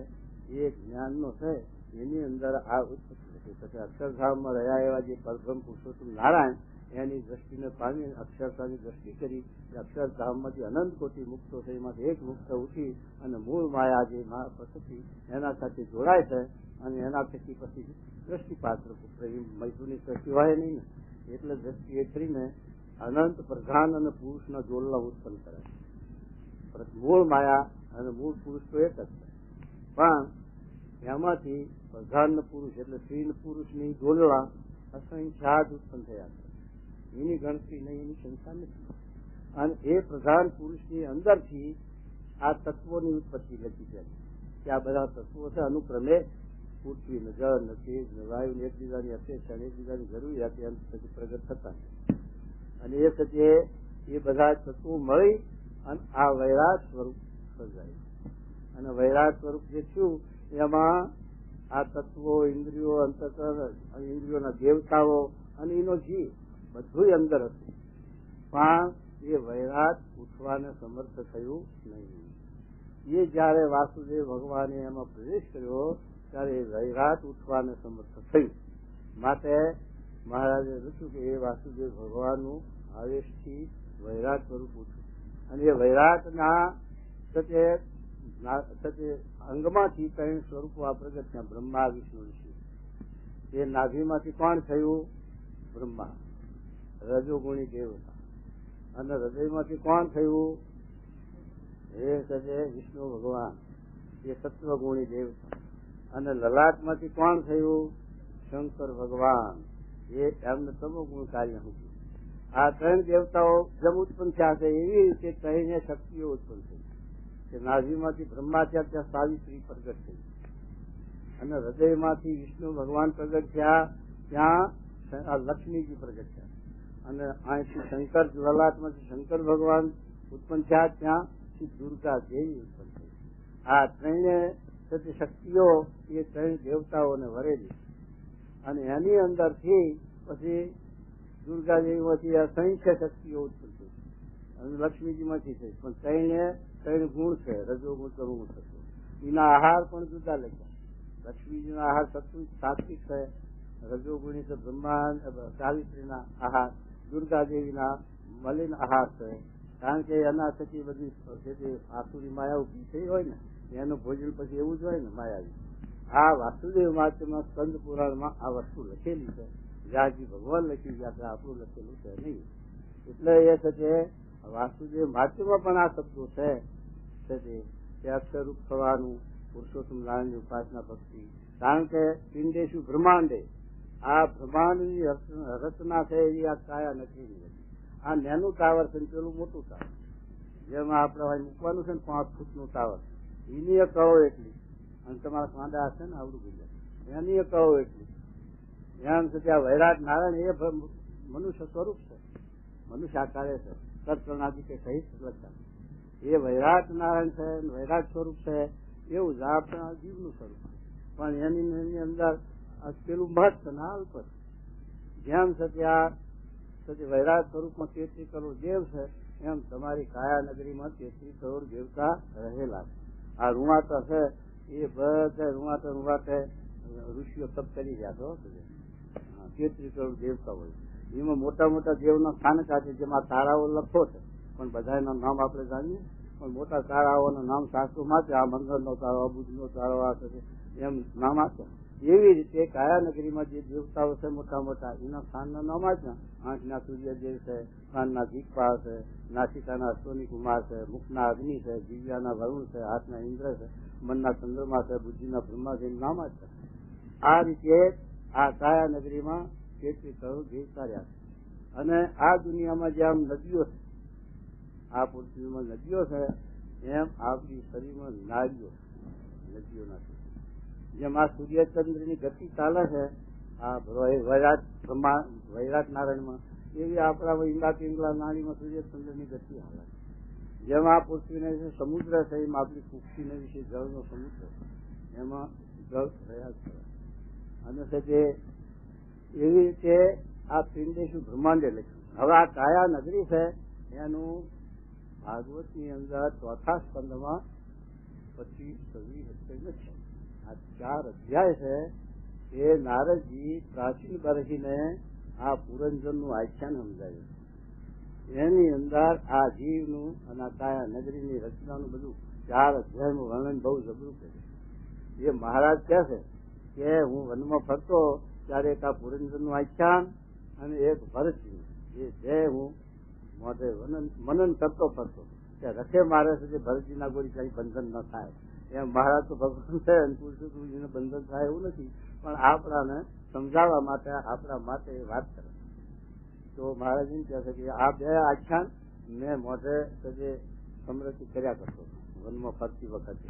એ જ્ઞાનનો છે. એની અંદર આ ઉત્પત્તિ અક્ષરધામમાં રહ્યા એવા જે પરબ્રહ્મ પુરુષોત્તમ નારાયણ એની દ્રષ્ટિને પામી અક્ષરતાની દ્રષ્ટિ કરી અક્ષરધામમાંથી અનંત કોટી મુક્તો છે એમાંથી એક મુક્ત ઉઠી અને મૂળ માયા જે પ્રકૃતિ એના સાથે જોડાય છે અને એના થકી પછી દ્રષ્ટિપાત્ર પુત્ર મૈસૂરની દ્રષ્ટિ હોય નહીં ને એટલે દ્રષ્ટિ એ કરીને અનંત પ્રધાન અને પુરુષના જોડલા ઉત્પન્ન કરે. મૂળ માયા અને મૂળ પુરુષ તો એક જ છે, પણ એમાંથી પ્રધાન પુરુષ એટલે સ્ત્રી પુરુષની જોડલા અસંખ્યાત ઉત્પન્ન થયા છે. એની ગણતરી નહીં, એની સંખ્યા નથી. અને એ પ્રધાન પુરુષની અંદરથી આ તત્વોની ઉત્પત્તિ લખી છે કે આ બધા તત્વો છે અનુક્રમે પૃથ્વી ને જળ ને તેજ ને વાયુ ને એકબીજાની અપેક્ષા એકબીજાની જરૂરિયાત એમ પછી પ્રગટ થતા અને એ પછી એ બધા તત્વો મળી અને આ વૈરાટ સ્વરૂપ સર્જાય. અને વૈરાટ સ્વરૂપ જે થયું એમાં આ તત્વો, ઇન્દ્રિયો, અંતઃકરણ, ઇન્દ્રિયોના દેવતાઓ અને એનો જીવ બધું અંદર હતું, પણ એ વૈરાટ ઉઠવાને સમર્થ થયું નહીં. એ જયારે વાસુદેવ ભગવાને એમાં પ્રવેશ કર્યો ત્યારે એ વૈરાટ ઉઠવાને સમર્થ થયું. માટે મહારાજે લખ્યું કે એ વાસુદેવ ભગવાનનું આવેશથી વૈરાટ સ્વરૂપ ઉઠ્યું અને એ વૈરાટના અંગમાંથી ત્રણ સ્વરૂપો આ પ્રગટ થયા, બ્રહ્મા, વિષ્ણુ, ઋષિ. એ નાભીમાંથી કોણ થયું? બ્રહ્મા, રજોગુણી દેવતા. અને હૃદયમાંથી કોણ થયું? એ છે વિષ્ણુ ભગવાન, એ સત્વગુણી દેવતા. અને લલાટમાંથી કોણ થયું? શંકર ભગવાન, એ એમને તમોગુણ કાર્ય હતું. આ ત્રણ દેવતાઓ જેમ ઉત્પન્ન થયા છે એવી રીતે ત્રણે શક્તિઓ ઉત્પન્ન થઈ કે નાભીમાંથી બ્રહ્મા થયા ત્યાં સાવિત્રી પ્રગટ થઈ, અને હૃદયમાંથી વિષ્ણુ ભગવાન પ્રગટ થયા ત્યાં લક્ષ્મીજી પ્રગટ થયા, અને અહીંથી શંકર લલાટમાંથી શંકર ભગવાન ઉત્પન્ન થયા ત્યાં દુર્ગા દેવી ઉત્પન્ન થઈ. આ ત્રણે શક્તિઓ એ ત્રણ દેવતાઓને વરેલી, અને એની અંદરથી પછી દુર્ગા દેવીમાંથી અસંખ્ય શક્તિઓ ઉત્પન્ન થઈ અને લક્ષ્મીજીમાંથી થઈ. પણ ત્રણ ગુણ છે, રજોગુણ, તમોગુણ, સત્વ. એના આહાર પણ જુદા લખ્યા. લક્ષ્મીજીનો આહાર સાત્વિક છે, રજોગુણી છે બ્રહ્મા સાવિત્રીના આહાર, દુર્ગા દેવીના મલિન આહાર છે. કારણ કે એના થકી બધી આસુરી માયા ઉભી થઈ હોય ને એનું ભોજન પછી એવું જ હોય ને માયાવી. આ વાસુદેવ મહાત્મ્યમાં સ્કંદ પુરાણમાં આ વસ્તુ લખેલી છે. વ્યાસજી ભગવાન લખી ગયા છે, આપણું લખેલું છે નહીં. એટલે એ છે કે વાસુદેવ મહાત્મ્યમાં પણ આ શબ્દો છે કે અક્ષરરૂપ થવાનું, પુરુષોત્તમ નારાયણની ઉપાસના ભક્તિ. કારણ કે પિંડેશુ બ્રહ્માંડે, આ બ્રહ્માંડની રચના છે એવી આ કાયા નથી. આ નેનું ટાવર છે, પેલું મોટું ટાવર, જેમાં આપણે મૂકવાનું છે ને 5 ફૂટનું ટાવર, એની એ કહો એટલી, અને તમારા કાંડા હશે ને આવડું ગુજરાત એની એ કહો એટલી. એમ છે ત્યાં વૈરાટ નારાયણ એ મનુષ્ય સ્વરૂપ છે, મનુષ્ય આકારે છે, તત્પ્રણાદિ કે સહિત લખતા. એ વૈરાટ નારાયણ છે, વૈરાટ સ્વરૂપ છે, એવું જ આપણા જીવનું સ્વરૂપ છે. પણ એની અંદર પેલું મહત્વ ના અલ્પ છે. જેમ છે ત્યાં વૈરાટ સ્વરૂપમાં 33 કરોડ દેવ છે, એમ તમારી કાયા નગરીમાં 33 કરોડ દેવતા રહેલા છે. આ રૂવાટા છે એ બધા રૂવાટે ઋષિઓ તપ કરી રહ્યા છો. 33 કરોડ દેવતા હોય, એમાં મોટા મોટા દેવના સ્થાનકા છે, જેમાં તારાઓ લખો છે, પણ બધાના નામ આપણે જાણીએ. પણ મોટા તારાઓના નામ શાસ્ત્રોમાં છે, આ મંગળનો તારો, બુધનો તારો, આ એમ નામ આપે. એવી રીતે કાયા નગરીમાં જે દેવતાઓ છે મોટા મોટા, એના સ્થાનના નામ છે. આંખના સૂર્યદેવ છે, કાનના દીપપાળ છે, નાસિકાના અશ્વની કુમાર છે, મુખના અગ્નિ છે, દિવ્યાના વરુણ છે, હાથના ઇન્દ્ર છે, મનના ચંદ્રમા છે, બુદ્ધિના બ્રહ્મા છે, નામ જ છે. આ રીતે આ કાયા નગરીમાં 33 કરોડ દેવતા રહ્યા છે. અને આ દુનિયામાં જેમ નદીઓ છે, આ પૃથ્વીમાં નદીઓ છે, એમ આપણી શરીરમાં નાડીઓ નદીઓ નથી. જેમ આ સૂર્યચંદ્રની ગતિ ચાલે છે આ વૈરાટ નારાયણમાં, એવી આપણા ઈંડા પિંગલા નાડીમાં સૂર્યચંદ્રની ગતિ હાલે. જેમ આ પૃથ્વીને જે સમુદ્ર છે એમ આપણી પૃથ્વીને વિશે જળનો સમુદ્ર, એમાં જળ રહ્યા છે. અને તે એવી રીતે આ પિંડેશુ બ્રહ્માંડે લખ્યું. હવે આ કાયા નગરી છે એનું ભાગવતની અંદર 4થા સ્કંદમાં 25-26 છે. આ 4 અધ્યાય છે. એ નારદજી પ્રાચીન બરહીને આ પુરંજનનું આખ્યાન સમજાયું. એની અંદર આ જીવનું અને આ કાયા નગરીની રચનાનું બધું 4 અધ્યાયનું વર્ણન બહુ જબરું કર્યું. એ મહારાજ કહે છે કે હું વનમાં ફરતો ત્યારે એક આ પુરંજનનું આખ્યાન અને એક ભરતજી, એ જે હું મોઢે મનન કરતો ફરતો ત્યાં રખે મારે છે, ભરતજીના ગોળી કઈ બંધન ન થાય. એમ મહારાજ તો ભગવાન છે, પુરુષોત્તમજીને બંધન થાય એવું નથી, પણ આપણાને સમજાવવા માટે આપણા માટે વાત કરે. તો મહારાજ એમ કહે છે કે આ 2 આખ્યાન મેં મોઢે સમૃદ્ધિ કર્યા કરતો વનમાં ફરતી વખતે,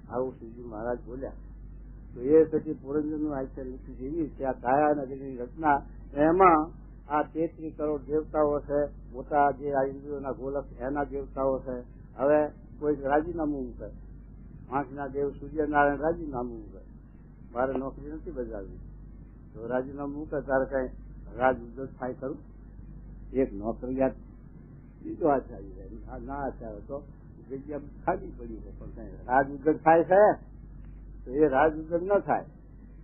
આવું શ્રીજી મહારાજ બોલ્યા. તો એ પછી પુરંજનનું આખ્યાન લીધું છે. એવી ત્યાં કાયા નગરીની રચના, એમાં આ 33 કરોડ દેવતાઓ છે, મોટા જે આ ઇન્દ્રિયોના ગોલક એના દેવતાઓ છે. હવે કોઈ રાજીનામું મૂકે, આંખના દેવ સૂર્યનારાયણ રાજીનામું મૂકે, મારે નોકરી નથી બજાવવી, તો રાજીનામું મૂકે તારે કઈ રાજ ઉદ્યોગ થાય ખરું? એક નોકરિયાત બીજો આચાર્ય ના આચાર્ય તો જગ્યા ખાલી પડી છે, પણ કઈ રાજ ઉદ્યોગ થાય છે તો એ રાજ ઉદ્યોગ ન થાય.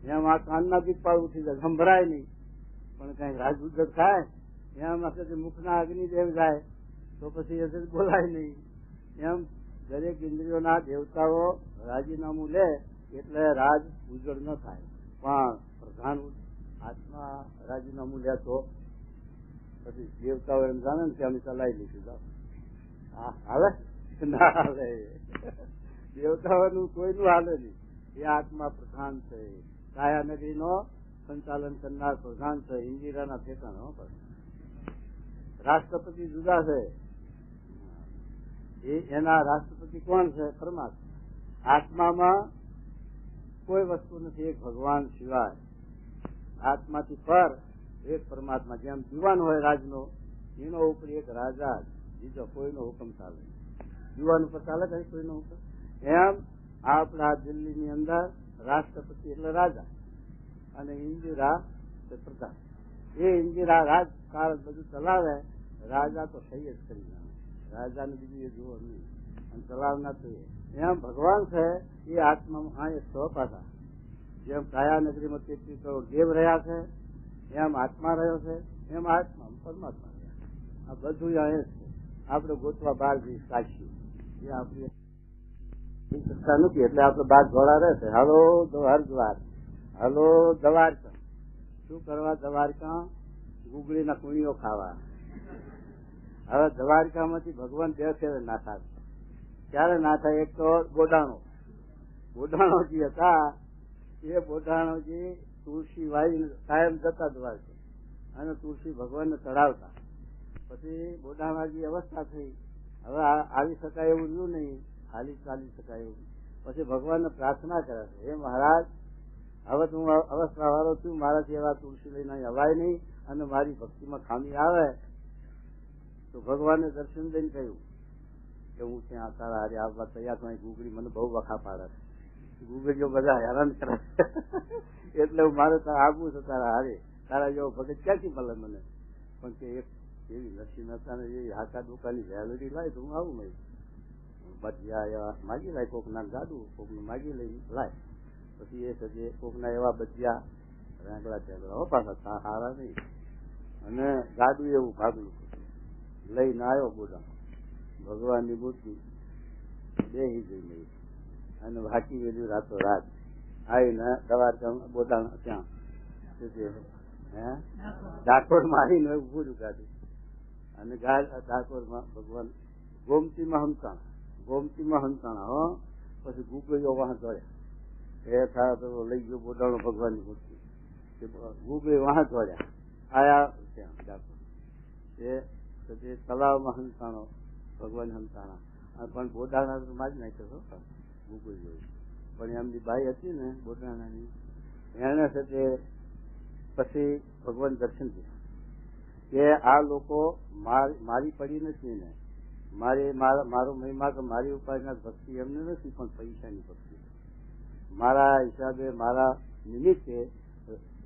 એમ આ કાનના દીપાળ ઉઠી જાય, સંભળાય નહીં, પણ કઈ રાજ ઉદ્યોગ થાય. એમ મુખના અગ્નિદેવ જાય તો પછી એ બોલાય નહીં. એમ દરેક ઇન્દ્રિયોના દેવતાઓ રાજીનામું લે એટલે રાજ ઉજ્જવળ ન થાય. પણ પ્રધાન આત્મા રાજીનામું લેતો પછી દેવતાઓ એમ જાણે ને કે અમે ચલાવી લીધું. હાલે ના હાલે, દેવતાઓનું કોઈનું હાલે નહીં. એ આત્મા પ્રધાન છે, કાયાનગરી નો સંચાલન કરનાર પ્રધાન છે. ઇન્દિરાના ઠેકાણા પર રાષ્ટ્રપતિ જુદા છે. એના રાષ્ટ્રપતિ કોણ છે? પરમાત્મા. આત્મામાં કોઈ વસ્તુ નથી એક ભગવાન સિવાય. આત્માથી પર એક પરમાત્મા. જેમ દીવાન હોય રાજનો, એનો ઉપર એક રાજા, બીજો કોઈનો હુકમ ચાલે. દીવાન ઉપર ચાલે કઈ કોઈનો હુકમ. એમ આપણા દિલ્હીની અંદર રાષ્ટ્રપતિ એટલે રાજા અને ઇન્દિરા પ્રધાન. એ ઇન્દિરા રાજકારણ બધું ચલાવે, રાજા તો થઈ જ કરી જાય. રાજાને બીજું એ જોવો નહીં અને ચલાવના તો એમ ભગવાન છે. એ આત્મામાં આ એક સો પાછા. જેમ કાયાનગરીમાં 33 કરોડ દેવ રહ્યા છે, એમ આત્મા રહ્યો છે, એમ આત્મા પરમાત્મા રહ્યા. આ બધું અહીંયા છે. આપણે ગોતવા બહાર જઈ કાઢીએ એ આપણી સત્તા નથી. એટલે આપણે બહાર ઘોડા રહેશે. હાલો હરદ્વાર, હાલો દ્વારકા. શું કરવા દ્વારકા? ગુગળીના કુણીઓ ખાવા. હવે દ્વારકામાંથી ભગવાન બે ફેરે ના થાય. ક્યારે ના થાય? એક તો બોડાણોજી હતા. એ બોડાણોજી તુલસી વાઈ કાયમ જતા દ્વારકા અને તુલસી ભગવાનને ચડાવતા. પછી બોડાણાજી અવસ્થા થઈ. હવે આવી શકાય એવું રહ્યું નહીં, હાલી ચાલી શકાય એવું. પછી ભગવાનને પ્રાર્થના કરે છે, હે મહારાજ, હવે તું અવસ્થા વાળો છું, મારાથી એવા તુલસી લઈને હવાય નહીં અને મારી ભક્તિમાં ખામી આવે તો ભગવાનને દર્શન દઈને કહ્યું કે હું ત્યાં તારા હારે આવવા તૈયાર છું. ગુગળી મને બહુ વખા પાડે છે, ગુગળીઓ બધા હેરાન કરે એટલે મારે તારા આવવું છે તારા હારે. તારા જેવો ભગત ક્યાંથી મળે મને? પણ કે એક એવી નરસિંહતા ને એવી હાકા દુકાની વેલડી લાય તો હું આવું નહીં. ભજીયા માગી લાય, કોકના ગાડું કોકનું માગી લઈ લાય. પછી એ સજે કોકના એવા ભજીયા રેંગડા ટેગડા પાછા હારા નહીં અને ગાડું એવું ભાગલું લઈને આવ્યો. બોડા ભગવાનની મૂર્તિ બેહી ગઈ નહીં અને વાંચી ગયેલું રાતો રાત આવીને દ્વારકા બોડા ત્યાં ડાકોર મારીને ઉભું કાઢ્યું અને ડાકોરમાં ભગવાન ગોમતીમાં હંતાણા હો. પછી ગુગળીઓ વાહ દોડ્યા. એ થાય તો લઈ ગયો બોડાણો ભગવાનની મૂર્તિ. ગુગળી વાહ દોડ્યા આયા ત્યાં ડાકોર. એ તલાવમાં હંતાણો ભગવાન હંતાણા પણ બોડાણા તો મારી નાખ્યો ગુગળી જોઈ. પણ એમની બાઈ હતી ને બોડાણાની, એને સાથે પછી ભગવાન દર્શન થયા કે આ લોકો મારી પડી નથી ને મારો મહિમા કે મારી ઉપાસના ભક્તિ એમને નથી, પણ પૈસાની ભક્તિ. મારા હિસાબે મારા નિમિત્તે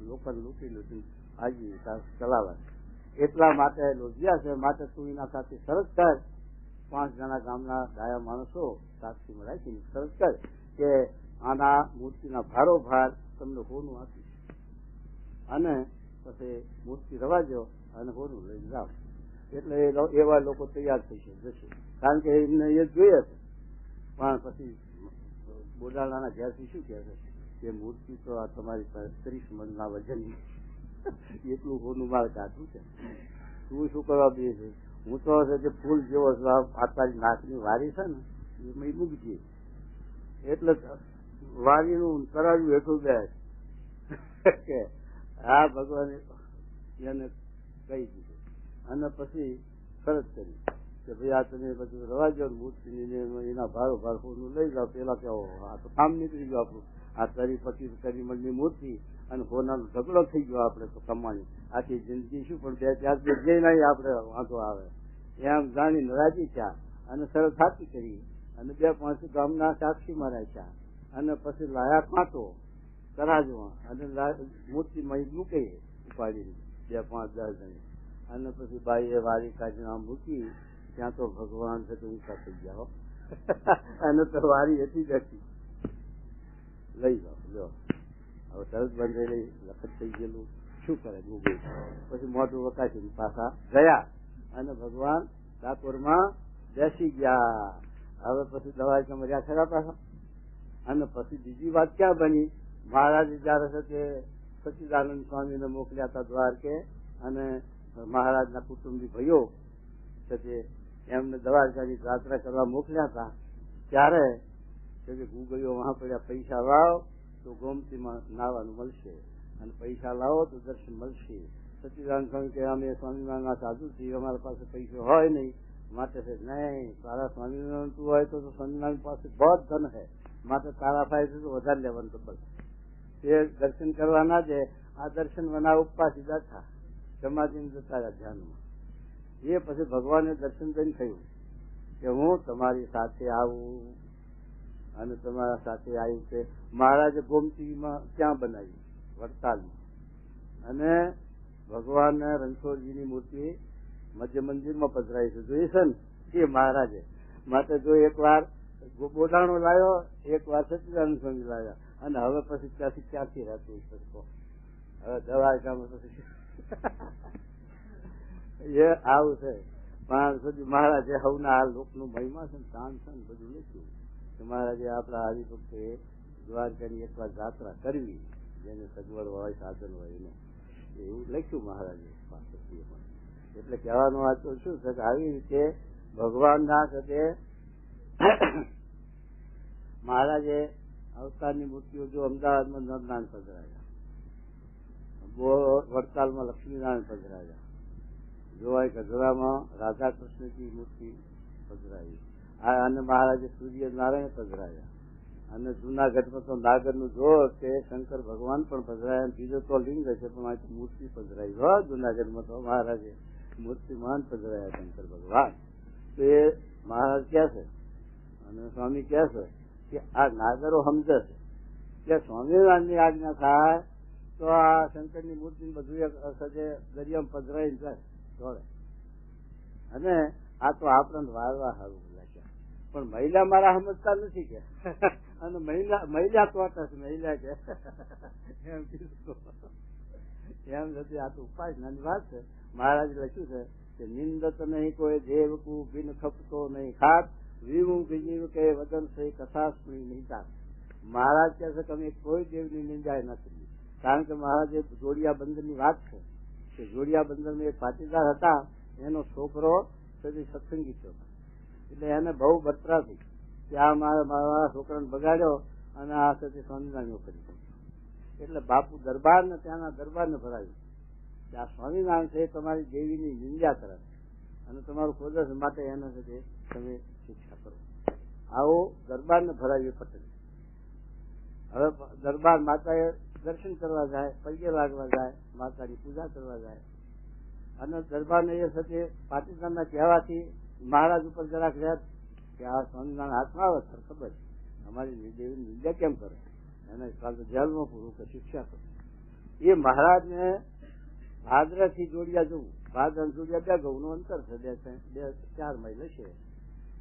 લોકોને લૂંટી આજીવિકા ચલાવે એટલા માટે લોજ્યા છે. માટે તું એના સાથે શરત કર, 5 જણા ગામના ડાયા માણસો સાક્ષીમાં રાખીને શરત કર કે આના મૂર્તિના ભારોભાર તમને હોનું આપીશ અને પછી મૂર્તિ રવાજો અને હોનું લઈને જાઓ. એટલે એવા લોકો તૈયાર થઈ જશે, કારણ કે એમને એ જોઈએ છે. પણ પછી બોડાણાના ઘેરથી શું કહે છે કે મૂર્તિ તો આ તમારી 30 મણના વજનની એટલું હોનું મારે કાઢવું છે, તું શું કરવા દે છે? હું તો જે ફૂલ જેવો આ તારી નાકની વારી છે ને એમાં મૂકજે. એટલે વારીનું કરાવ્યું એટલું બે કે આ ભગવાને એને કહી દીધું અને પછી શરત કરી કે ભાઈ આ તમે બધું રવાજો મૂર્તિની એના ભારો ભાર હોનું લઈ જાઓ. પેલા કે આ તો કામ નીકળી ગયું આપણું. આ 30-25 કરીમણની મૂર્તિ અને હોનાનો ઢગલો થઈ ગયો. આપણે તો કમાણી આખી જિંદગી શું પણ 2-4 દિવસ જઈ નહીં આપણે વાંધો આવે એમ જાણીને રાજી થયા અને શરત સાચી કરી અને 2-5 ગામના સાક્ષીમાં રાખ્યા અને પછી લાયા કાંટો કરાજવા અને મૂર્તિમાં મૂકી ઉપાડીને 2-5-10 જણી અને પછી બાઈએ વારી કાઢીને આમ મૂકી. ત્યાં તો ભગવાન છે તો ઊંચા થઈ ગયા અને તો વારી હતી જ હતી. લઈ જાઓ જો હવે શરત બંધેલી લખત થઈ ગયેલું શું કરે ગુગળી. પછી મોઢું વકાશી પાછા ગયા અને ભગવાન ડાકોરમાં બેસી ગયા. હવે પછી દ્વારકામાં રહ્યા ખરા પાછા. અને પછી બીજી વાત ક્યાં બની? મહારાજ જયારે છે તે સચ્ચિદાનંદ સ્વામીને મોકલ્યા હતા દ્વારકે, અને મહારાજના કુટુંબી ભાઈઓ છે એમને દ્વારકાની યાત્રા કરવા મોકલ્યા હતા. ત્યારે ગુગળીઓ વહાં પડ્યા, પૈસા લાવો તો ગોમતીમાં નાવાનું મળશે, અને પૈસા લાવો તો દર્શન મળશે. સચ્ચિદાનંદ સ્વામી કે અમે સ્વામિનારાયણના સાધુ છીએ, અમારા પાસે પૈસો હોય નહીં, માટે છે નહીં, તારા સ્વામિનારાયણ તું હોય તો સ્વામિનારાયણ પાસે બહુ ધન હે, માટે તારા ફાયદે તો વધારે લેવાનું ડબલ. તે દર્શન કરવા ના દે, આ દર્શન વના ઉપા સીધા થા સમાધિને જતા રહ્યા ધ્યાનમાં. એ પછી ભગવાને દર્શન દઈને થયું કે હું તમારી સાથે આવું, અને તમારા સાથે આવ્યું છે. મહારાજે ગોમતીમાં ક્યાં બનાવી? વડતાલમાં. અને ભગવાન રણછોડજીની મૂર્તિ મધ્ય મંદિરમાં પધરાઈ છે, જોઈ છે ને એ મહારાજે. માટે જો એક વાર બોડાણો લાવ્યો, એક વાર સચ્ચિદાનંદ સ્વામી લાવ્યા, અને હવે પછી ક્યાંથી રહેતું શકો. હવે દ્વારકામાં પછી એ આવું છે. પણ સુધી મહારાજે હવના આ લોકનું મહિમા છે ને, દાન છે ને, બધું લખ્યું કે મહારાજે આપણા હરિભક્તે દ્વારકાની એકવાર યાત્રા કરવી, જેને સગવડ હોય, સાધન હોય એને, એવું લખ્યું મહારાજે પાસેથી. એટલે કહેવાનો વાત તો શું છે કે આવી રીતે ભગવાનના સાથે મહારાજે અવતારની મૂર્તિઓ જો અમદાવાદમાં નરનારાયણ પધરાયા, વડતાલમાં લક્ષ્મીનારાયણ પધરાયા, જોવાય ગજરામાં રાધા કૃષ્ણની મૂર્તિ પધરાવી, અને મહારાજે સૂર્યનારાયણ પધરાયા, અને જુનાગઢમાં તો નાગરનું જોર તે શંકર ભગવાન પણ પધરાયા. બીજો તો લિંગ છે, પણ આ મૂર્તિ પધરાવી હોય જુનાગઢમાં તો મહારાજે મૂર્તિમાન પધરાયા શંકર ભગવાન. તો એ મહારાજ કહે છે અને સ્વામી કહે છે કે આ નાગરો સમજે છે કે સ્વામિનારાયણની આજ્ઞા થાય તો આ શંકરની મૂર્તિ બધું દરિયામાં પધરાઈને જાય જોડે, અને આ તો આપણને વારવા સારું લાગ્યા. પણ મહિલા મારા સમજતા નથી કે, અને મહિલા તો મહિલા કે એમ કીધું. એમ નથી, આ તો ઉપાસનાની વાત છે. મહારાજ લખ્યું છે કે નિંદત નહીં કોઈ દેવકું બિન ખપતો નહીં ખાત, વિવું બીજીવ કે વદન સે કથાસ્મૃતિ નિંદા. મહારાજ કહે છે કે અમે કોઈ દેવની નિંદા ન કરી, કારણ કે મહારાજે જોડિયા બંદરની વાત છે કે જોડિયા બંદરમાં એક પાટીદાર હતા, એનો છોકરો સદી સત્સંગી થયો, એટલે એને બહુ બતરા થઈ કે આ મારા છોકરાને બગાડ્યો અને આ સદી સ્વામિનારાયણ કરી. એટલે બાપુ દરબારને ત્યાંના દરબારને ભરાયું કે આ સ્વામિનારાયણ છે તમારી દેવીની નિંદા કરે અને તમારું ખોદસ માટે એના સાથે તમે શિક્ષા કરો. આવો દરબારને ભરાવ્યું પટેલ. હવે દરબાર માતાએ દર્શન કરવા જાય, પગે લાગવા જાય, માતાની પૂજા કરવા જાય, અને દરબારને એ સાથે પાટીદારના કહેવાથી મહારાજ ઉપર જરાક રહે કે આ સ્વામિનારાયણ હાથમાં આવે સર ખબર અમારી દેવીની નિંદા કેમ કરે, એને કાલ તો જેલમાં પૂરું કે શિક્ષા કરો. એ મહારાજને ભાદરાથી જોડિયા જવું, ભાદરા જોડિયા 2 ઘઉંનું અંતર છે, 2-4 માઇલ હશે.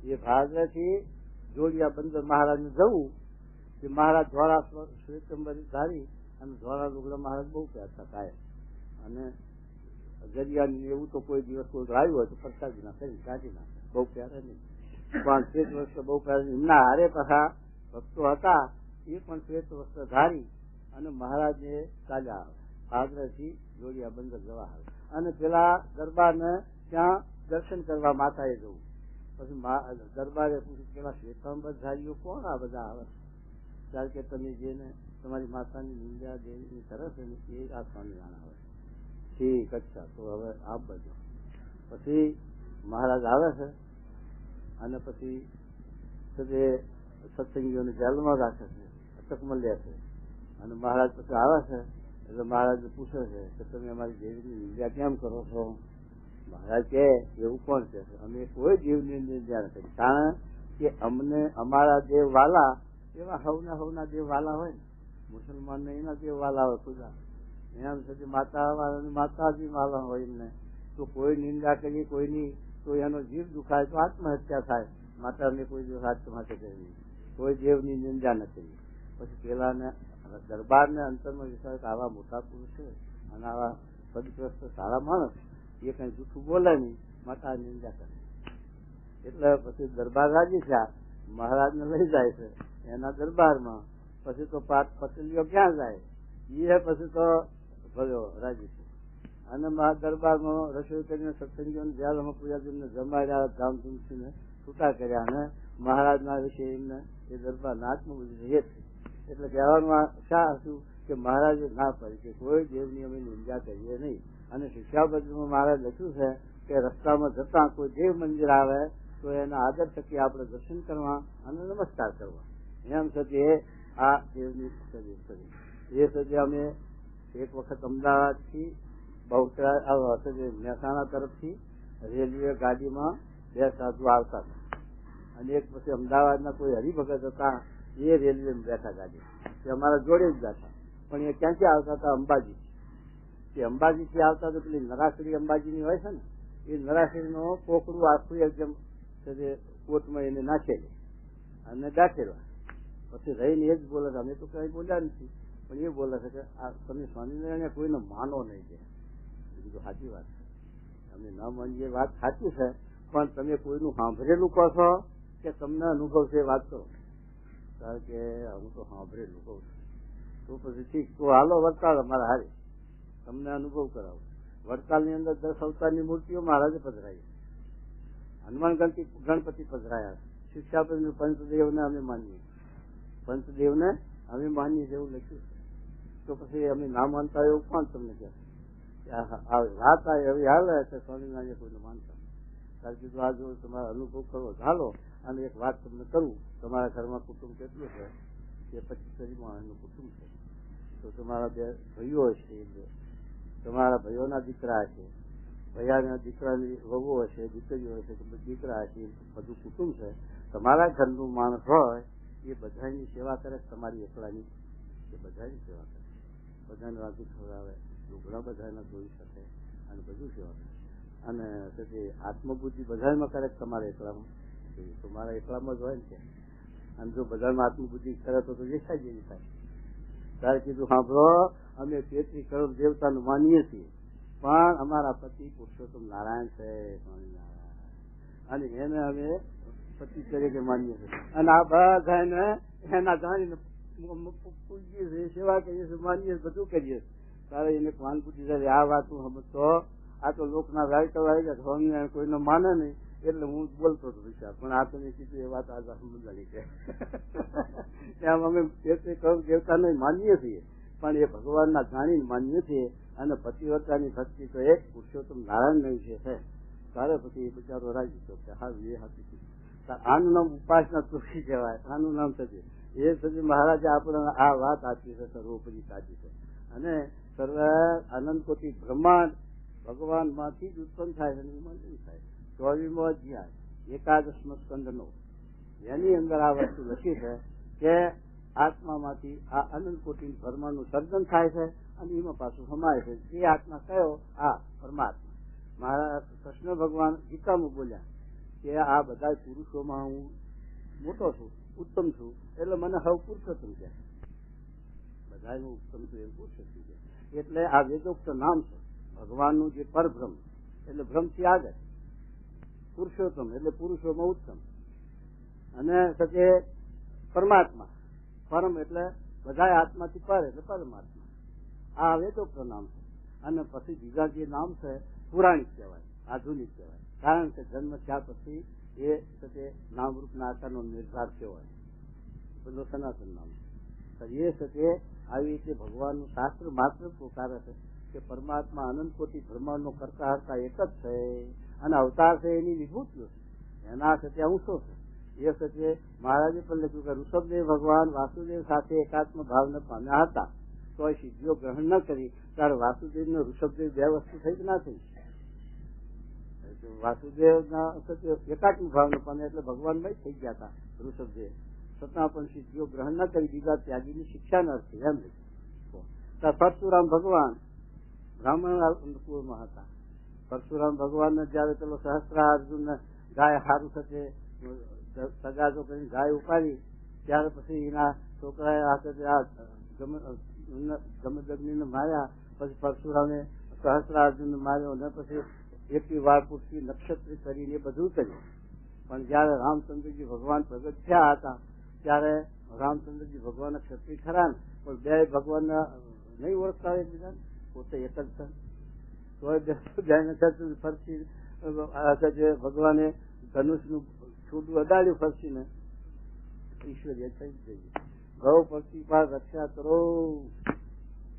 એ ભાદરાથી જોડિયા બંદર મહારાજને જવું, કે મહારાજ ધોળા શ્વેતંબર ધારી અને ધોળા લુગડા મહારાજ બહુ પહેરતા કાયમ, અને જરિયાની એવું તો કોઈ દિવસ કોઈ લાવ્યું હોય તો પ્રસાદી ના કરી કાઢી નાખે, બહુ પહેરે નહીં. પણ શ્વેત વસ્ત્ર બહુ પહેરે. એમના હારે પાછા ભક્તો હતા, એ પણ શ્વેત વસ્ત્ર ધારી અને મહારાજે ચાલ્યા આવે ભાદરાથી જોડિયા બંદર જવા આવે, અને પેલા દરબારને ત્યાં દર્શન કરવા માતાએ જવું. પછી દરબારે પૂછ્યું પેલા શ્વેતાંબર ધારીઓ કોણ આ બધા આવે? ત્યારે કે તમે જેને તમારી માતાની નિંદા દેવીની સરસ એ આ સ્વામિનારાયણ આવે. ઠીક, અચ્છા, તો હવે આપ બધો. પછી મહારાજ આવે છે, અને પછી સત્સંગીઓને જેલમાં રાખે છે, અટકમાં લે છે, અને મહારાજ પછી આવે છે. એટલે મહારાજ પૂછે છે કે તમે અમારી દેવીની નિંદા કેમ કરો છો? મહારાજ કે એવું કોણ છે? અમે કોઈ દેવની નિંદા નથી, કારણ કે અમને અમારા દેવ વાલા એવા હવના દેવ વાલા હોય ને, મુસલમાન ને એના દેવ વાલા હોય ખુદા, એમ સુધી માતાજી વાલા હોય એમને, તો કોઈ નિંદા કરીએ કોઈની તો એનો જીવ દુખાય તો આત્મહત્યા થાય. માતાને કોઈ દિવસ આત્મહત્યા કરવી, કોઈ દેવની નિંદા ન કરવી. પછી પેલાને દરબારને અંતરમાં વિચાર કે આવા મોટા પુરુષ છે અને આવા પદગ્રસ્ત સારા માણસ એ કઈ જૂઠું બોલે નહીં, માતા નિંદા કરે. એટલે પછી દરબાર રાજી થયા, મહારાજને લઈ જાય છે એના દરબારમાં. પછી તો પટેલીઓ ક્યાં જાય? એ પછી તો ભર્યો રાજી છે. અને મહા દરબારમાં રસોઈ કરીને સત્સંગીઓને જ્યાં પૂજાજીને જમાડ્યા, ધામધૂમથી છૂટા કર્યા અને મહારાજના વિશે એમને એ દરબારના આત્મબુદ્ધિ એ છે. એટલે કહેવામાં શા હતું કે મહારાજે ના પાડી કે કોઈ દેવની અમે નિંદા કરીએ નહીં. અને શિક્ષાપત્રીમાં મહારાજ લખ્યું છે કે રસ્તામાં જતા કોઈ દેવ મંદિર આવે તો એના આદર થકી આપણે દર્શન કરવા અને નમસ્કાર કરવા. એમ થકી આ દેવની એ થકી અમે એક વખત અમદાવાદથી બહુચરા મહેસાણા તરફથી રેલવે ગાડીમાં 2 સાધુ આવતા હતા અને એક પછી અમદાવાદના કોઈ હરિભગત હતા, એ રેલવે બેઠા ગાડી, એ અમારા જોડે જ બેઠા. પણ એ ક્યાંથી આવતા હતા? અંબાજી. એ અંબાજીથી આવતા તો પેલી નરાસરી અંબાજીની હોય છે ને, એ નરાસરીનું કોકડું આખું એકદમ કોટમાં એને નાખેલું અને દાખેલા. પછી રહીને એ જ બોલે છે, અમે તો કઈ બોલ્યા નથી, પણ એ બોલે છે કે આ તમે સ્વામિનારાયણ કોઈને માનો નહીં છે. બીજું સાચી વાત છે, અમે ન માનીએ વાત સાચી છે, પણ તમે કોઈનું સાંભળેલું કહો છો કે તમને અનુભવ છે વાત કરો? કારણ કે હું તો સાંભળેલું કહું છું. તો પછી ઠીક, તો હાલો વડતાલ અમારા હારે તમને અનુભવ કરાવો. વડતાલની અંદર 10 અવતારની મૂર્તિઓ મહારાજે પધરાઈ. હનુમાન ગણપતિ પધરાયા. શિક્ષાપતિ પંચદેવને અમે માનીએ, પંચદેવને અમે માનીએ જેવું લખ્યું છે. તો પછી અમે ના માનતા એવું કોણ તમને કહે? વાત એવી હાલે કે સ્વામિનારાયણ કોઈને માનતા. ત્યારે કીધું આ જો તમારો અનુભવ કરવો ચાલો. અને એક વાત તમને કરું, તમારા ઘરમાં કુટુંબ કેટલું છે? કે 25 માણસનું કુટુંબ છે. તો તમારા 2 ભાઈઓ હશે, તમારા ભાઈઓના દીકરા હશે, ભૈયાના દીકરાની વહુઓ હશે, દીકરીઓ હશે, દીકરા હશે, બધું કુટુંબ છે. તમારા ઘરનું માણસ હોય એ બધાની સેવા કરે, તમારી એકલાની એ બધાની સેવા કરે, બધાને રાજી ખવડાવે, લુગડા બધાને ધોઈ શકે અને બધું સેવા કરે. અને આત્મબુદ્ધિ બધામાં કરે, તમારા એકલામાં. તમારા એકલામાં જ હોય ને. અને જો બધામાં આત્મબુદ્ધિ કરે તો દેખાય જેવી થાય. ત્યારે કીધું સાંભળો, અમે 33 કરોડ દેવતાનું માનીએ છીએ, પણ અમારા પતિ પુરુષોત્તમ નારાયણ છે, સ્વામિનારાયણ, અને એને અમે પતિ તરીકે માનીએ છીએ. અને આ બધાને એના જાણીને પૂજીએ છીએ, સેવા કરીએ છીએ, માનીએ, બધું કરીએ. ત્યારે એને ભાન પૂછી જાય આ વાત હું સમજતો, આ તો લોકના રાયતો આવી જાય, સ્વામિનારાયણ કોઈને માને નહીં એટલે હું બોલતો હતો વિચાર, પણ આ તમે કીધું એ વાત આજે સમજવાની છે. એમ અમે 33 કરોડ દેવતાને માનીએ છીએ, પણ એ ભગવાનના જાણીને માનીએ છીએ. અને પતિવ્રતાની ભક્તિ તો એક પુરુષોત્તમ નારાયણ વિશે છે. ત્યારે પછી એ બિચારો રાજી થયો કે હા એ હતી. આનું નામ ઉપાસના તુલસી કહેવાય, આનું નામ સજી. એ સજી મહારાજે આપણે આ વાત આપી છે, સર્વોપરી સાચી છે. અને સર્વ અનંત કોટી બ્રહ્માંડ ભગવાન માંથી જ ઉત્પન્ન થાય છે, નહીં થાય. 24મો અધ્યાય 11મો સ્કંદનો એની અંદર આ વસ્તુ લખી છે કે આત્મામાંથી આ અનંત કોટી બ્રહ્માંડનું સર્જન થાય છે અને એમાં પાછું સમાય છે. એ આત્મા કયો? આ પરમાત્મા. મારા કૃષ્ણ ભગવાન ગીતામાં બોલ્યા કે આ બધા પુરુષોમાં હું મોટો છું, ઉત્તમ છું, એટલે મને હવે પુરુષોત્તમ છે. બધા ઉત્તમ છું એમ પુરુષોત્તમ છે. એટલે આ વેદોક્ત નામ છે ભગવાનનું, જે પરબ્રહ્મ એટલે બ્રહ્મથી આગળ, પુરુષોત્તમ એટલે પુરુષોમાં ઉત્તમ, અને સકે પરમાત્મા, પરમ એટલે બધા આત્માથી પર એટલે પરમાત્મા. આ વેદોક્ત નામ છે. અને પછી બીજા જે નામ છે પુરાણિક કહેવાય, આધુનિક કહેવાય. કારણ કે જન્મ થયા પછી એ સકે નામરૂપના આકારનો નિર્ધાર થયો હોય, બધો સનાતન નામ છે. એ સકે આવી રીતે ભગવાનનું શાસ્ત્ર માત્ર પોકારે છે કે પરમાત્મા અનંત કોટી બ્રહ્માંડનો કરતા હરતા એક જ છે, અને અવતાર છે એની વિભૂતિઓ છે, એના સાથે અંશો છે. એ સાથે મહારાજે પણ લખ્યું કે ઋષભદેવ ભગવાન વાસુદેવ સાથે એકાત્મ ભાવને પામ્યા હતા, તો એ સિદ્ધિઓ ગ્રહણ ન કરી ત્યારે વાસુદેવ ને ઋષભદેવ 2 વસ્તુ થઈ કે ના થઈ? વાસુદેવ ના એકાત્મ ભાવને પામ્યા એટલે ભગવાનમય થઈ ગયા હતા ઋષભદેવ, છતાં પણ સિદ્ધિઓ ગ્રહણ ન કરી બીજા ત્યાગીની શિક્ષા ન હતી. એમ પરશુરામ ભગવાન બ્રાહ્મણ કુળમાં હતા. પરશુરામ ભગવાન જયારે પેલો સહસ્ત્રાર્જુન ગાય હારું થશે સગાજો કરીને ગાય ઉપાડી, ત્યારે પછી એના છોકરાએ જમદગ્નિને માર્યા. પછી પરશુરામે સહસ્ત્રાર્જુન માર્યો અને પછી 21 વાર પૂછવી નક્ષત્ર કરીને બધું કર્યું. પણ જયારે રામચંદ્રજી ભગવાન પ્રગટ થયા હતા ત્યારે રામચંદ્રજી ભગવાન ક્ષત્રિય ખરા, પણ 2 ભગવાનના નહીં ઓળખતા એકબીજા, પોતે એક જ છે. તો ફરસી ભગવાને ધનુષનું છૂટું અડાડ્યું ફરસીને, ઈશ્વરીય થઈ જ જઈએ. ગૌ પક્ષી પાસ રક્ષા કરો,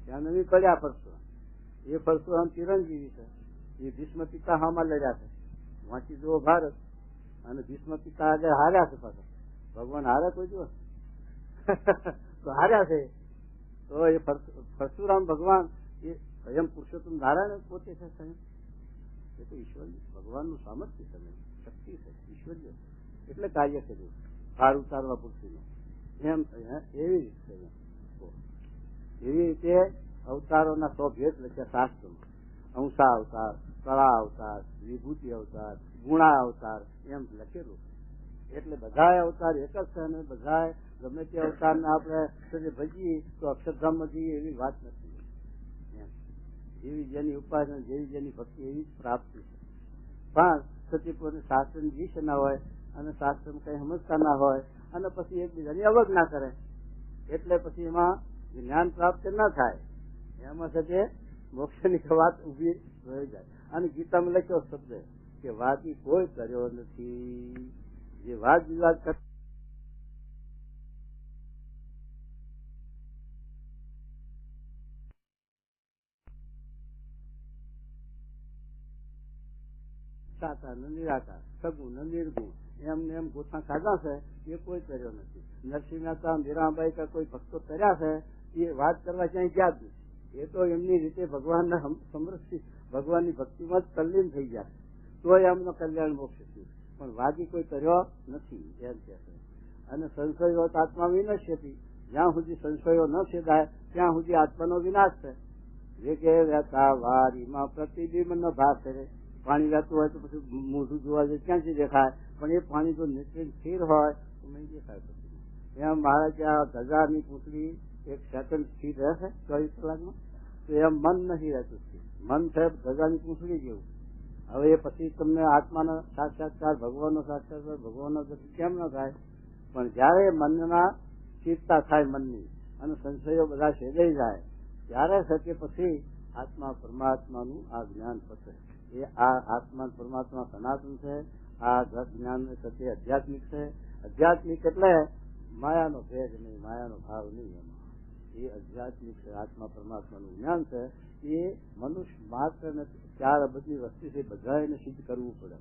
ત્યાં નહીં પડ્યા પરશુરામ. એ પરશુરામ ચિરંજીવી છે. એ ભીષ્મ પિતા હામાં લડ્યા છે. વાંચી જુઓ ભારત, અને ભીષ્મ પિતા આગળ હાર્યા છે. પાછા ભગવાન હારે કોઈ દિવસ તો હાર્યા છે. તો એ પરશુરામ ભગવાન એ સ્વયં પુરુષોત્તમ નારાયણ પોતે છે. સ્વયં એ તો ઈશ્વર ભગવાનનું સામર્થ્ય છે, શક્તિ છે, ઈશ્વર્ય એટલે કાર્ય કર્યું ભાર ઉતારવા પૃથ્વીનો. એમ એવી રીતે અવતારોના 100 ભેદ લખ્યા શાસ્ત્રોમાં. અંશા અવતાર, કળા અવતાર, વિભૂતિ અવતાર, ગુણા અવતાર એમ લખેલું. એટલે બધા અવતાર એક જ છે, અને બધા ગમે તે અવતારને આપણે ભજીએ તો અક્ષરધામમાં જઈએ એવી વાત નથી. જેવી જેની ઉપાસના, જેવી જેની ભક્તિ એવી પ્રાપ્તિ છે. પણ સતીપુર શાસ્ત્રની વિષ ના હોય અને શાસ્ત્ર કઈ સમજતા ના હોય અને પછી એકબીજાની અવજ્ઞા કરે, એટલે પછી એમાં જ્ઞાન પ્રાપ્ત ના થાય. એમાં સાથે મોક્ષની વાત ઉભી રહી જાય. અને ગીતામાં લખ્યો શબ્દ કે વાદી કોઈ કર્યો નથી. જે વાદ વિવાદ કરે સાકાર ને નિરાકાર, સગુણ ને નિર્ગુણ એમને એમ ગોથા ખાધા છે એ કોઈ કર્યો નથી. નરસિંહ મહેતા, મીરાબાઈ કા કોઈ ભક્તો કર્યા છે એ વાત કરવા ક્યાંય ગયા જ નથી. એ તો એમની રીતે ભગવાનને સમૃદ્ધિ, ભગવાનની ભક્તિમાં જ તલ્લીન થઈ ગયા, તો એમનો કલ્યાણ મોક્ષ થયું. પણ વાદી કોઈ કર્યો નથી એમ કે છે. અને સંશયો આત્મા વિનશ્યતી, જ્યાં સુધી સંશયો ન છેદાય ત્યાં સુધી આત્માનો વિનાશ છે. જે કે વહેતા વારીમાં પ્રતિબિંબ ન ભાષે. પાણી વહેતું હોય તો પછી મોઢું જોવા જાય ક્યાંથી દેખાય, પણ એ પાણી જો નિશ્ચિત સ્થિર હોય તો નહીં દેખાય. પછી એમ મારા ત્યાં ધજાની પૂંછડી 1 સેકન્ડ સ્થિર રહેશે 24 કલાકમાં, તો એમ મન નથી રહેતું સ્થિર. મન છે ધજાની પૂંછડી જેવું. હવે એ પછી તમને આત્માનો સાક્ષાત્કાર, ભગવાનનો સાક્ષાત્કાર, ભગવાનનો કેમ ન થાય? પણ જયારે મનના સ્થિરતા થાય મનની અને સંશયો બધા છેદાઈ જાય ત્યારે સત્ય પછી આત્મા પરમાત્માનું આ જ્ઞાન થશે. એ આ આત્મા પરમાત્મા સનાતન છે. આ જ્ઞાન સત્ય આધ્યાત્મિક છે. આધ્યાત્મિક એટલે માયાનો ભેદ નહીં, માયાનો ભાવ નહીં. એમાં એ આધ્યાત્મિક છે. આત્મા પરમાત્માનું જ્ઞાન છે. એ મનુષ્ય માત્ર 4 અબજની વસ્તીથી બધા એને સિદ્ધ કરવું પડે,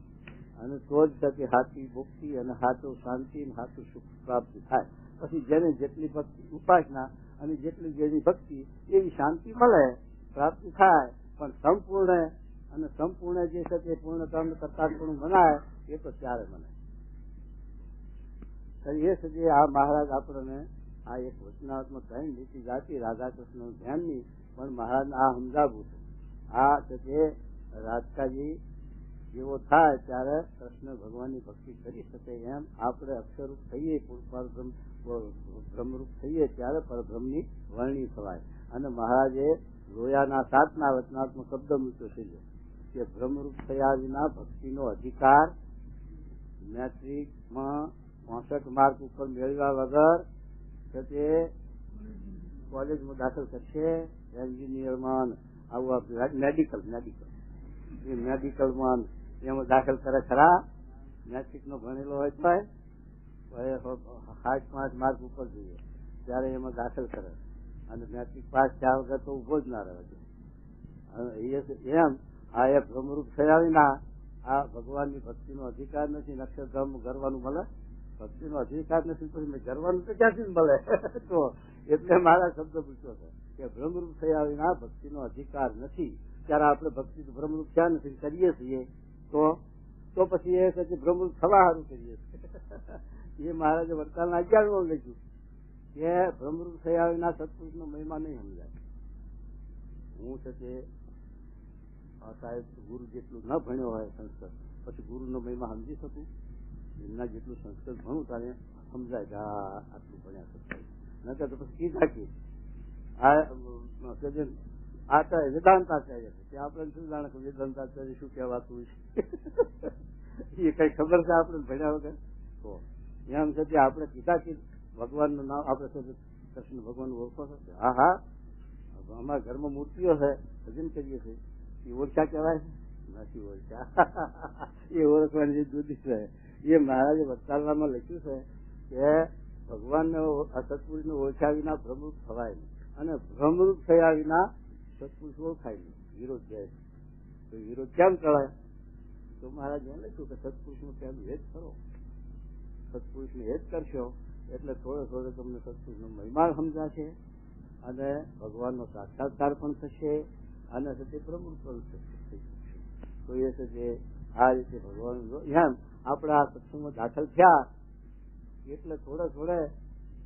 અને તો જ થતી હાથી મુક્તિ અને હાથો શાંતિ અને હાથો સુખ પ્રાપ્તિ થાય. પછી જેને જેટલી ભક્તિ ઉપાસના અને જેટલી જેની ભક્તિ એવી શાંતિ મળે, પ્રાપ્તિ થાય. પણ સંપૂર્ણ અને સંપૂર્ણ જે છે તે પૂર્ણ કર્મ કરતાપણું મનાય એ તો ત્યારે મને. એ સુધી આ મહારાજ આપણને આ એક વચનાત્મક કઈ નીતિ જાતિ રાધા કૃષ્ણ ધ્યાનની, પણ મહારાજ આ સમજાવવું છે. આ છે રાજકાજી જેવો થાય ત્યારે કૃષ્ણ ભગવાનની ભક્તિ કરી શકે એમ આપણે અક્ષરરૂપ થઈએ, બ્રહ્મરૂપ થઈએ ત્યારે પરબ્રહ્મની વર્ણી થવાય. અને મહારાજે લોયાના 7ના વચનાત્મક શબ્દ મૂક્યો છે કે બ્રહ્મરૂપ થયા વિના ભક્તિનો અધિકાર મેટ્રિકમાં 65 માર્ક ઉપર મેળવ્યા વગર તે કોલેજમાં દાખલ કરશે, એન્જિનિયરમાં આવું મેડિકલમાં એમાં દાખલ કરે ખરા? મેટ્રિક નો ભણેલો હોય તો 65 માર્ક ઉપર જોઈએ ત્યારે એમાં દાખલ કરે, અને મેટ્રિક પાસ થયા વગર તો ઉભો જ ના રહે. એમ આ એક બ્રહ્મરૂપ થયા વિના આ ભગવાનની ભક્તિનો અધિકાર નથી. અક્ષરધામ ગરવાનું મળે, ભક્તિનો અધિકાર નથી, પછી ગરવાનું તો ક્યાંથી મળે? તો એટલે મારા શબ્દ પૂછ્યો છે કે બ્રહ્મરૂપ થયા વિના ભક્તિનો અધિકાર નથી. ત્યારે આપણે ભક્તિ બ્રહ્મરૂપ થયા નથી કરીએ છીએ તો પછી એ છે બ્રહ્મરૂપ થવા સારું કરીએ છીએ. એ મહારાજે વડતાલના 11 લખ્યું કે બ્રહ્મરૂપ થયા વિના સત્પુરુષનો મહિમા નહીં સમજાય. હું છે તે સાહેબ ગુરુ જેટલું ન ભણ્યો હોય સંસ્કૃત, પછી ગુરુનો મહિમા સમજી શકું? એમના જેટલું સંસ્કૃત ભણું તારે સમજાય કે આટલું ભણ્યા શકતા. નકર તો પછી કીધા કે આચાર્ય વેદાંતાચાર્ય છે તે આપણે શું જાણે કે વેદાંતાચાર્ય શું કહેવાતું છે એ કઈ ખબર છે આપણે ભણ્યા વગર? તો એમ છે કે આપણે કીધા કે ભગવાનનું નામ આપણે કૃષ્ણ ભગવાન ઓળખો છો? હા, અમારા ઘરમાં મૂર્તિઓ છે, ભજન કરીએ છીએ, એ ઓળખા કહેવાય છે? નથી ઓળખા. એ ઓળખવાની જે જુદી છે. એ મહારાજે વસ્તાલમાં લખ્યું છે કે ભગવાનને સત્પુરુષને ઓળખ્યા વિના ભ્રમરૂપ થવાય નહીં, અને ભ્રમરૂપ થયા વિના સત્પુરુષ ઓળખાય નહીં. વિરોધ જાય તો વિરોધ કેમ ચડાય? તો મહારાજ એમ લખ્યું કે સત્પુરુષનું પહેલું એ જ કરો, સત્પુરુષને એ જ કરશો એટલે થોડે થોડે તમને સત્પુરુષનો મહિમા સમજાશે, અને ભગવાનનો સાક્ષાત્કાર પણ થશે, અને તે પ્રમુખ પણ થઈ શકશે. તો એ છે જે આ રીતે ભગવાન એમ આપણે આ સત્સંગમાં દાખલ થયા એટલે થોડે થોડે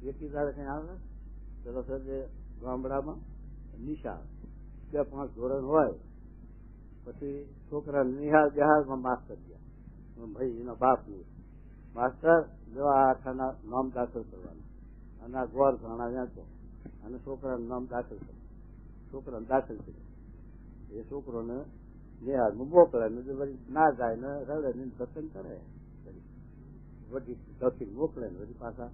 એકી દાડે કઈ આવે ચલો સર જે ગામડામાં નિશાળ 2-5 ધોરણ હોય, પછી છોકરા નિહાળ બિહારમાં માસ્ટર ગયા, ભાઈ એના બાપનું માસ્ટર જો આ આખાના નામ દાખલ કરવાનું, અને આ ગોળ ઘણા વાંચો, અને છોકરાનું નામ દાખલ કરે, છોકરાને દાખલ કરે, એ છોકરોને નિહાળમાં મોકલે, ના જાય ને રડે ને પસંદ કરે, વધી દક્ષિણ મોકલે ને વધી પાછા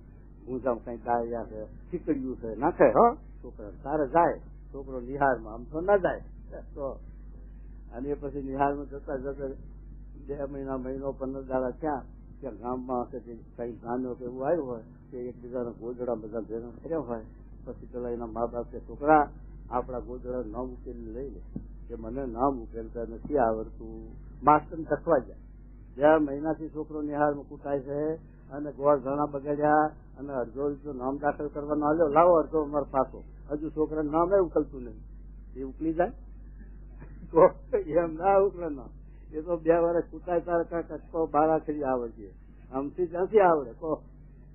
ગુંજામ કઈ ડાળિયા છે, ચીકડિયું છે નાખે. હો છોકરા તારે જાય, છોકરો નિહાળમાં આમ તો ના જાય તો, અને એ પછી નિહાળમાં જતા જતા 2 મહિના મહિનો 15 દાડા ત્યાં ગામમાં હશે કઈ ધાનો કે એવું આવ્યું હોય કે એકબીજાના ગોદડા બધા ભેગા કર્યા હોય, પછી પેલા એના મા બાપ કે છોકરા આપણા ગોદડા નામ ઉકેલી લઈ લે, કે મને નામ ઉકેલતા નથી આવડતું. માસ્ટર થકવા જાય, 2 મહિનાથી છોકરો નિહાળમાં કૂટાય છે, અને ગોળ ઘણા બગાડ્યા, અને અડધો રૂપિયો નામ દાખલ કરવાનો આવ્યો, લાવો અડધો અમારો પાછો, હજુ છોકરાનું નામ એ ઉકલતું નહીં. એ ઉકલી જાય એમ ના ઉકલે નામ, એ તો 2 વર્ષ કૂટાય તારે કાંક અટકો બારાખરી આવે છે, આમથી ક્યાંથી આવડે કહો?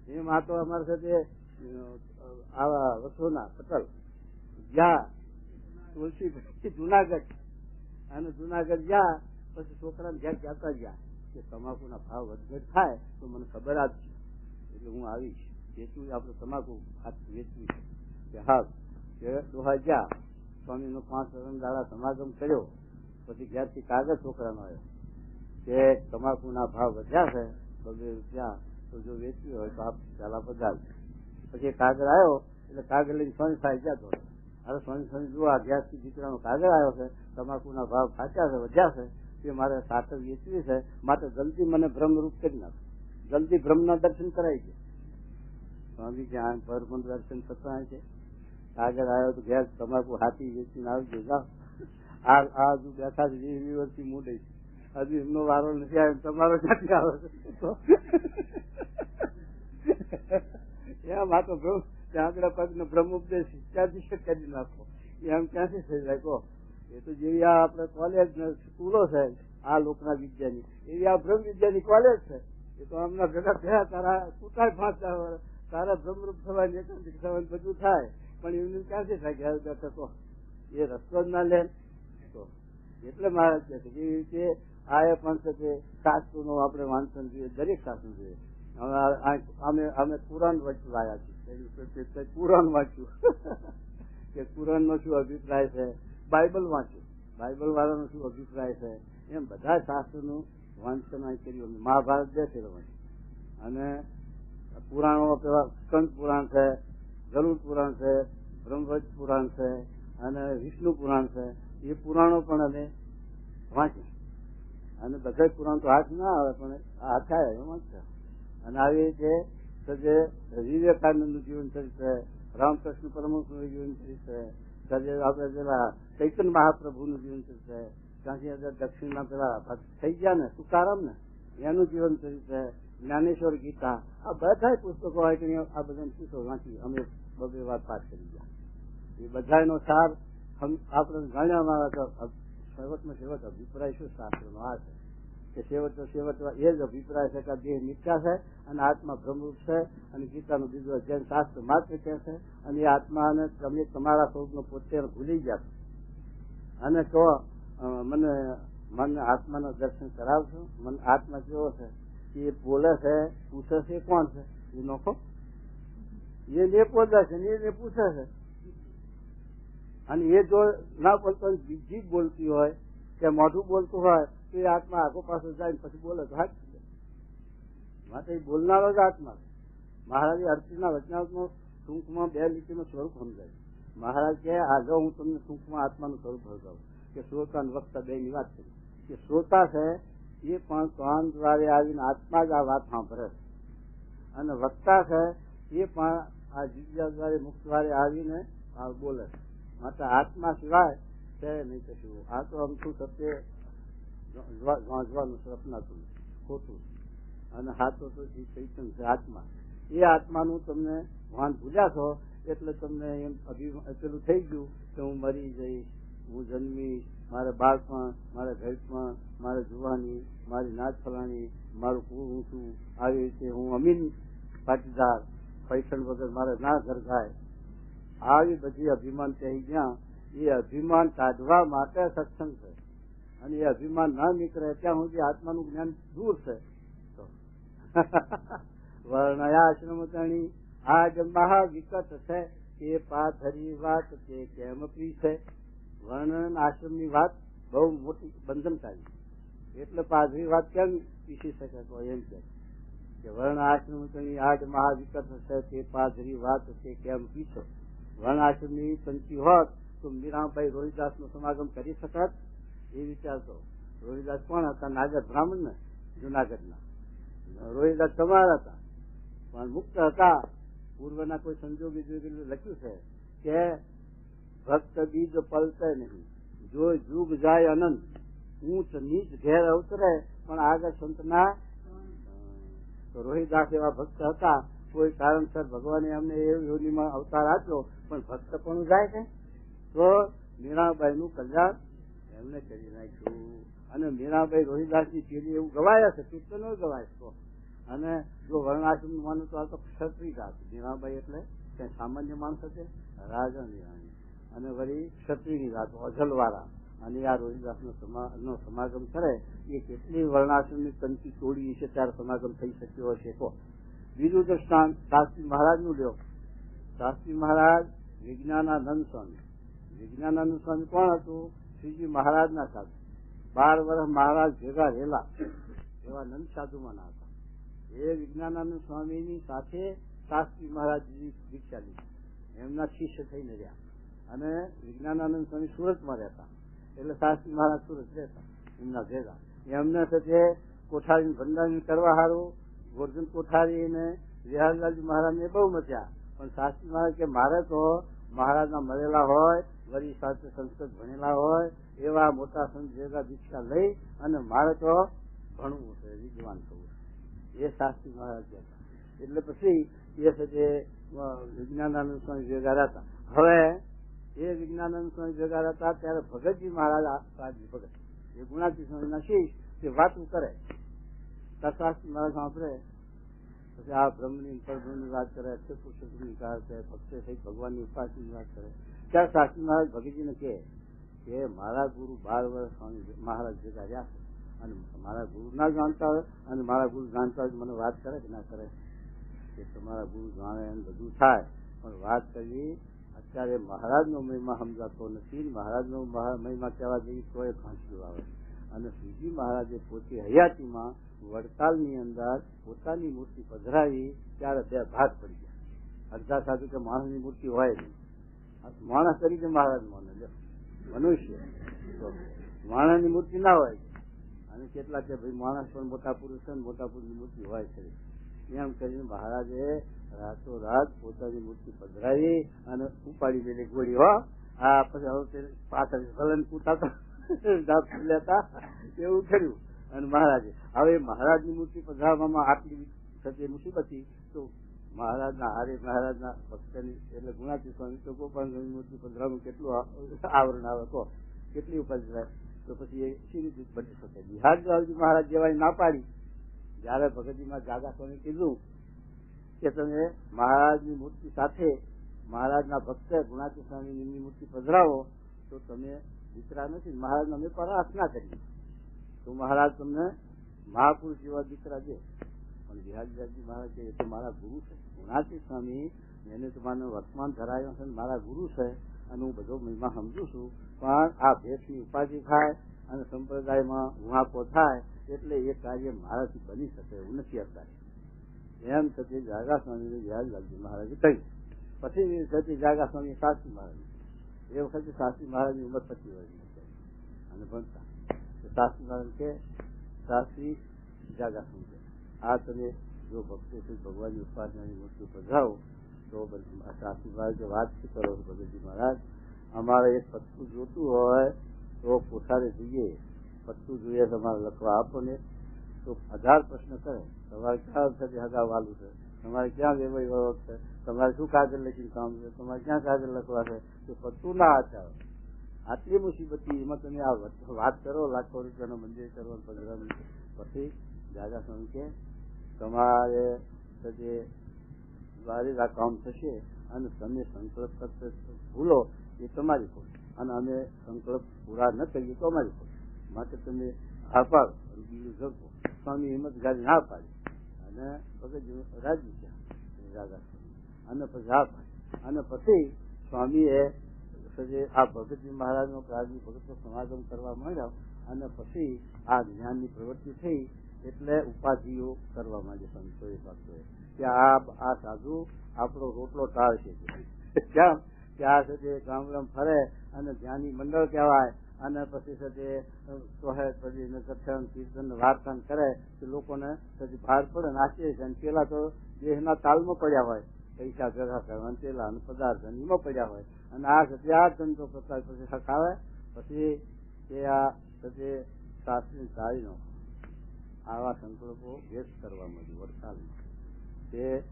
એમ આ તો અમારી સાથે આવા વસોના પટેલ ગયા તુલસી જુનાગઢ, અને જુનાગઢ ગયા પછી છોકરાને ઘેર કહેતા ગયા કે તમાકુના ભાવ વધઘટ થાય તો મને ખબર આપજો, એટલે હું આવીશ, વેચવું આપણે તમાકુ વેચવી છે. કે હા, કે દોહા ગયા, સ્વામીનો 5 દાડા સમાગમ કર્યો, પછી ઘેરથી કાગળ છોકરાનો આવ્યો કે તમાકુના ભાવ વધ્યા છે 2 રૂપિયા, તો જો વેચવી હોય તો આપ પેલા પધારજો. પછી કાગળ આવ્યો એટલે કાગળ લઈને સ્વામી સાહેબ ગયા તો, હવે સ્વામી જુઓ આ ગેસથી દીકરાનો કાગળ આવ્યો છે, તમાકુના ભાવ ખાચા છે, વધ્યા છે, તે મારે સાકર વેચવી છે, માટે જલ્દી મને ભ્રમરૂપ કરી નાખો, જલ્દી બ્રહ્મના દર્શન કરાવી દે. સ્વામી ક્યાં પર પણ દર્શન થતા છે, કાગળ આવ્યો તો ગેસ તમાકુ હાથી વેચીને આવજો, જાઓ. આ હજુ બેઠા છે 20 વર્ષથી મૂડે છે, હજુ એમનો વારો નથી આવ્યો, તમારો ક્યાંથી આવે છે? એમ આ તો ત્યાં આગળ પગને બ્રહ્મ ઉપદેશ ત્યાંથી કરી નાખો, એમ ક્યાંથી થઈ જાય કહો? એ તો જેવી આ આપણે કોલેજ ને સ્કૂલો છે આ લોકના વિદ્યાની, એવી આ બ્રહ્મ વિદ્યાની કોલેજ છે. એ તો આમના ભેગા થયા તારા કુટાય 5 વર્ષ, તારા બ્રહ્મરૂપ થવાની એકાંતિક થવાનું બધું થાય, પણ એમને ક્યાંથી થાય ઘેર બેઠા તો? એ રસ્તો જ ના લે તો. એટલે મહારાજ કહે છે એવી રીતે આ એ પણ છે કે શાસ્ત્રોનું આપણે વાંચન જોઈએ, દરેક શાસ્ત્ર જોઈએ. અમે પુરાણ વાંચ્યા છીએ, પુરાણ વાંચ્યું કે પુરાણ નો શું અભિપ્રાય છે, બાઇબલ વાંચ્યું, બાઇબલ વાળાનો શું અભિપ્રાય છે, એમ બધા શાસ્ત્રોનું વાંચન કર્યું. મહાભારત 2 ફેર વાંચ્યું, અને પુરાણો પેલા સ્કંદ પુરાણ છે, ગરુડ પુરાણ છે, બ્રહ્મવત પુરાણ છે, અને વિષ્ણુ પુરાણ છે, એ પુરાણો પણ અમે વાંચ્યા. અને બધા પુરાણ તો હાથ ના આવે પણ હાથ આવે વાંચ્યા. અને આવી રીતે જે વિવેકાનંદ નું જીવન ચરિત્ર, રામકૃષ્ણ પરમહંસ નું જીવન ચરિત્ર, આપડે પેલા ચૈતન્ય મહાપ્રભુ નું જીવન ચરિત્ર, ત્યાંથી દક્ષિણના પેલા થઈ ગયા ને તુકારામ ને એનું જીવન ચરિત્ર, જ્ઞાનેશ્વર ગીતા, આ બધા પુસ્તકો આ બધા પુસ્તકો વાંચી અમે 2 વાર પાઠ કરી ગયા. એ બધાનો સાર આપણે જાણ્યા છેવટમાં છેવટ અભિપ્રાય શું શાસ્ત્રનો આ છે કે છેવટ એ જ અભિપ્રાય છે કે દેહ મિથ્યા છે અને આત્મા બ્રહ્મરૂપ છે, અને ગીતાનું બીજું અધ્યયન શાસ્ત્ર માત્ર કહે છે, અને એ આત્માને તમે તમારા સ્વરૂપનો પોતે ભૂલી ગયા અને કહો મને આત્માના દર્શન કરાવશો. મને આત્મા કેવો છે કે એ બોલે છે, પૂછે છે, કોણ છે એ નોખો, એ બોલે છે ને પૂછે છે, અને એ જો ના બોલતો જીભ બોલતી હોય કે મોઢું બોલતું હોય તો એ આત્મા આગો પાછો જાય પછી બોલે તો હાથ માટે એ બોલનારો જ આત્મા. મહારાજે અર્ચના વચનાવતમાં ટૂંકમાં 2 લીટીનું સ્વરૂપ સમજાય મહારાજ કે આ જો હું તમને ટૂંકમાં આત્માનું સ્વરૂપ સમજાવું કે શ્રોતા અને વક્તા બે ની વાત કરી કે શ્રોતા છે એ પણ કાન દ્વારે આવીને આત્મા જ આ વાત સાંભળે અને વક્તા છે એ પણ આ જિજ્ઞાસા દ્વારે મુખ દ્વારે આવીને બોલે માટે આત્મા સિવાય છે નહીં કશું. આ તો અમથું સત્ય વાંચવાનું છે અપનાતું ખોટું અને હાથો તો ચૈતન છે આત્મા. એ આત્માનું તમને ભાન ભૂલ્યા છો એટલે તમને એમ પેલું થઈ ગયું કે હું મરી જઈશ, હું જન્મીશ, મારે બાળપણ, મારે ઘરપણ, મારે જુવાની, મારી નાચ ફલાણી, મારું કુળ ઊંચું, આવી રીતે હું અમીન પાટીદાર, પૈસણ વગર મારે ના ઘર થાય, આવી બધી અભિમાન થઈ ગયા. એ અભિમાન કાઢવા માટે સત્સંગ છે અને એ અભિમાન ના નીકળે ત્યાં સુધી આત્માનું જ્ઞાન દૂર છે. વર્ણયાશ્રમ તણી આજ મહાવિકટ છે એ પાથરી વાત તે કેમ પીછે. વર્ણન આશ્રમ ની વાત બહુ મોટી બંધનકારી એટલે પાથરી વાત કેમ પીસી શકે તો એમ કે વર્ણ આશ્રમ તણી આજ મહાવિકટ છે તે પાથરી વાત તે કેમ પીછો. વર્ણ આશ્રમ ની પંચી હોત તો મીરાભાઈ રોહિદાસ નો સમાગમ કરી શકત એ વિચારતો. રોહિદાસ કોણ હતા? નાગર બ્રાહ્મણ ને જુનાગઢ ના. રોહિદાસ તમારા હતા પણ મુક્ત હતા. પૂર્વના કોઈ સંજોગી લખ્યું છે કે ભક્ત બીજ પલતે નહીં, જો જુગ જાય અનંત, ઊંચ નીચ ઘેર અવતરે પણ આગળ સંતના. તો રોહિદાસ એવા ભક્ત હતા. કોઈ કારણસર ભગવાને અમને એ યોનિમાં અવતાર આપ્યો પણ ભક્ત પણ જાય છે તો મીરાબાઈ નું કલ્યાણ એમને કરી નાખ્યું. અને મીરાબાઈ રોહિદાસ ની પેઢી એવું ગવાયા છે, કીર્તનો ગવાય તો. અને જો વર્ણાશ્રમ માનું તો આ તો ક્ષત્રિય જાત. મીરાબાઈ એટલે કઈ સામાન્ય માણસ છે, રાજાની રાણી અને વળી ક્ષત્રિયની જાત અજલવાળા. અને આ રોહિદાસ નો સમાગમ કરે એ કેટલી વર્ણાશ્રમ ની પંચી તોડી છે ત્યારે સમાગમ થઈ શક્યો હશે. તો બીજું દ્રષ્ટાંત શાસ્ત્રી મહારાજ નું લ્યો. શાસ્ત્રી મહારાજ વિજ્ઞાનાનંદ સ્વામી. વિજ્ઞાનાનંદ સ્વામી કોણ હતું? શ્રીજી મહારાજ ના સાધુ. 12 વર્ષ મહારાજ ભેગા રહેલા એવા નંદ સાધુમાં ના હતા. એ વિજ્ઞાનાનંદ સ્વામી ની સાથે શાસ્ત્રી મહારાજ દીક્ષા લીધી. એમના શિષ્ય થઈને રહ્યા. અને વિજ્ઞાનાનંદ સ્વામી સુરતમાં રહેતા એટલે શાસ્ત્રી મહારાજ સુરત રહેતા એમના ભેગા. એમને સાથે કોઠારી ભંડારી કરવા સારું ગોરધન કોઠારી ને વિહારલાલજી મહારાજ ને બહુ મચ્યા. પણ શાસ્ત્રી મહારાજ કે મારે તો મહારાજ ના મળેલા હોય, વળી સાથે સંસ્કૃત ભણેલા હોય એવા મોટા સંત ભેગા દીક્ષા લઈ અને મારે તો ભણવું છે, વિદ્વાન થવું છે. એ શાસ્ત્રી મહારાજ કહેતા. એટલે પછી એ સાથે વિજ્ઞાનાનંદ સ્વામી ભેગા રહેતા. હવે એ વિજ્ઞાનાનંદ સ્વામી ભેગા રહેતા ત્યારે ભગતજી મહારાજ ભગત એ ગુણાતી સ્વામી ના શિષ્ય તે વાતું કરે. શાસ્ત્રી મહારાજ સાંભળે પછી આ બ્રહ્મની પરબ્રહ્મની વાત કરે, અક્ષર પુરુષોત્તમની વાત કરે, ભક્તે થઈ ભગવાનની ઉપાસની વાત કરે. ત્યારે શાસ્ત્રી મહારાજ ભગતજીને કહે કે મારા ગુરુ 12 વર્ષ સ્વામી મહારાજ ભેગા રહ્યા છે અને મારા ગુરુ ના જાણતા હોય અને મારા ગુરુ જાણતા હોય મને વાત કરે કે ના કરે કે તમારા ગુરુ જાણે એમ બધું થાય પણ વાત કરવી અત્યારે મહારાજનો મહિમા સમજાતો નથી. મહારાજનો મહિમા કહેવા જઈએ તો એ ખાંસી આવે. અને શ્રીજી મહારાજે પોતે હયાતીમાં વડતાલની અંદર પોતાની મૂર્તિ પધરાવી ત્યારે 2 ભાગ પડી ગયા. અડધા સાધુ કે માણસની મૂર્તિ હોય નહીં, માણસ તરીકે મહારાજ માને મનુષ્ય માણસની મૂર્તિ ના હોય. અને કેટલાક કે ભાઈ માણસ પણ મોટા પુરુષ છે, મોટા પુરુષની મૂર્તિ હોય છે. એમ કરીને મહારાજે રાતોરાત પોતાની મૂર્તિ પધરાવી અને ઉપાડી મેલી ગોળી. હો આ પછી પાછળ ફલન પૂછાતા લેતા એવું કર્યું. અને મહારાજે હવે મહારાજની મૂર્તિ પધરાવવામાં આટલી થતી મુસીબતી તો મહારાજના હારે મહારાજના ભક્તની એટલે ગુણાતી સ્વામી તો ગોપાલ મૂર્તિ પધરાવવાનું કેટલું આવરણ આવે તો કેટલી ઉપાધિ થાય. તો પછી એ સી રીતે બની શકે. બિહારજી મહારાજ જેવાની ના પાડી. જયારે ભગતજીમાં જાગા સ્વામી કીધું કે તમે મહારાજની મૂર્તિ સાથે મહારાજના ભક્ત ગુણાતી સ્વામીની મૂર્તિ પધરાવો તો તમે દીકરા નથી. મહારાજ અમે પ્રાર્થના કરી તો મહારાજ તમને મહાપુરુષ જેવા દીકરા દે. પણ બિહારજી મહારાજ એ તો મારા ગુરુ છે. ગુણાતી સ્વામી એને તો માનો વર્તમાન ધરાયો છે, મારા ગુરુ છે અને હું બધો મહિમા સમજુ છું. પણ આ ભેટની ઉપાધિ થાય અને સંપ્રદાયમાં ઉહાપો થાય એટલે એ કાર્ય મારાથી બની શકે એવું નથી અત્યારે. એમ છતાં જાગા સ્વામીને બિહારજી મહારાજે કહ્યું. પછી સતી જાગા સ્વામી શાસ્ત્રી મહારાજ, એ વખતે શાસ્ત્રી મહારાજની ઉંમર 25 વર્ષની છે અને ભણતા. શાસ્ત્રી મહારાજ કે શાસ્ત્રી જાગા સ્વામી, આ તમે જો ભક્તિ ભગવાનની ઉપાસનાની મૂર્તિ પધરાવો તો શાસ્ત્રી મહારાજ વાત શું કરો છો ભગતજી મહારાજ, અમારે એક પત્તું જોતું હોય તો પોતાને જોઈએ, પત્તું જોઈએ તમારે લખવા આપો ને તો 1000 પ્રશ્ન કરે. તમારે ક્યાં સાથે હગાવાલું છે, તમારે ક્યાં વેવાઈ છે, તમારે શું કાગળ લખીને કામ છે, તમારે ક્યાં કાગળ લખવા છે, તો પત્તું ના આચારો. આટલી મુસીબતી એમાં તમે આ વાત કરો, લાખો રૂપિયાનું મંદિર કરો, 15 પછી જાગા સ્વામી કે તમારે દ્વારે આ કામ થશે અને તમે સંકલ્પ કરતા ભૂલો એ તમારી ખોટ, અને અમે સંકલ્પ પૂરા ન કરીએ તો અમારી ખોટ, માટે તમે હા પાડો. બીજું ઝડપો. સ્વામી હિંમત ગાડી ના પાડી અને ભગતજી રાજી થયા જાગા સ્વામી, અને પછી હા પાડી. અને પછી સ્વામીએ આ ભગતજી મહારાજનો પ્રારંભિક ભગતનો સમાગમ કરવા માંડ્યા, અને પછી આ જ્ઞાનની પ્રવૃત્તિ થઈ એટલે ઉપાધિઓ કરવા માંડી સંતોએ ભક્તોએ કે આ સાધુ આપણો રોટલો ટાળશે. કેમ કે આ સાથે ગામડામાં ફરે અને જ્ઞાની મંડળ કહેવાય, અને પછી સાથે સોહેદ પછી કથન કીર્તન વાર્તા કરે તો લોકોને પછી ભાર પડે ને આશ્ચર્ય છે. પેલા તો દેહના તાલમાં પડ્યા હોય, પૈસા ભેગા કરવા પેલા અને પદાર્થ એમાં પડ્યા હોય, અને આ સાથે આ ધંધો કરતા પછી હકાવે. પછી એ આ સાથે શાસ્ત્રી ચાલીનો આવા સંકલ્પો વ્યક્ત કરવા માંડ્યું વડતાલમાં. તે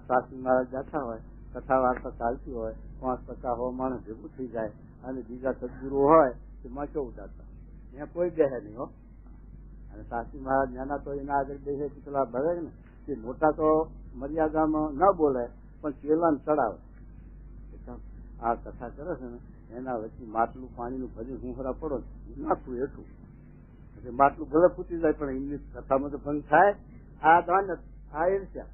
શાસ્ત્રી મહારાજ જાતા હોય, કથા વાર્તા ચાલતી હોય, 5% 100 માણસ ભેગું થઈ જાય, અને બીજા સદગુરુ હોય તે માચો ઉડાડતા ત્યાં કોઈ બેસે નહીં હો. અને શાસ્ત્રી મહારાજ નાના તો એના આગળ બેસે પેલા ભરે ને, તે મોટા તો મર્યાદામાં ન બોલે પણ પેલા ચડાવે. આ કથા કરે છે ને એના વચ્ચે માટલું પાણીનું ભરી હુંહરા પડો નાખવું એટલું, માટલું ભલે ફૂટી જાય પણ ઇંગ્લિશ કથામાં તો ભંગ થાય. આ દાન આ ઈર્ષ્યા.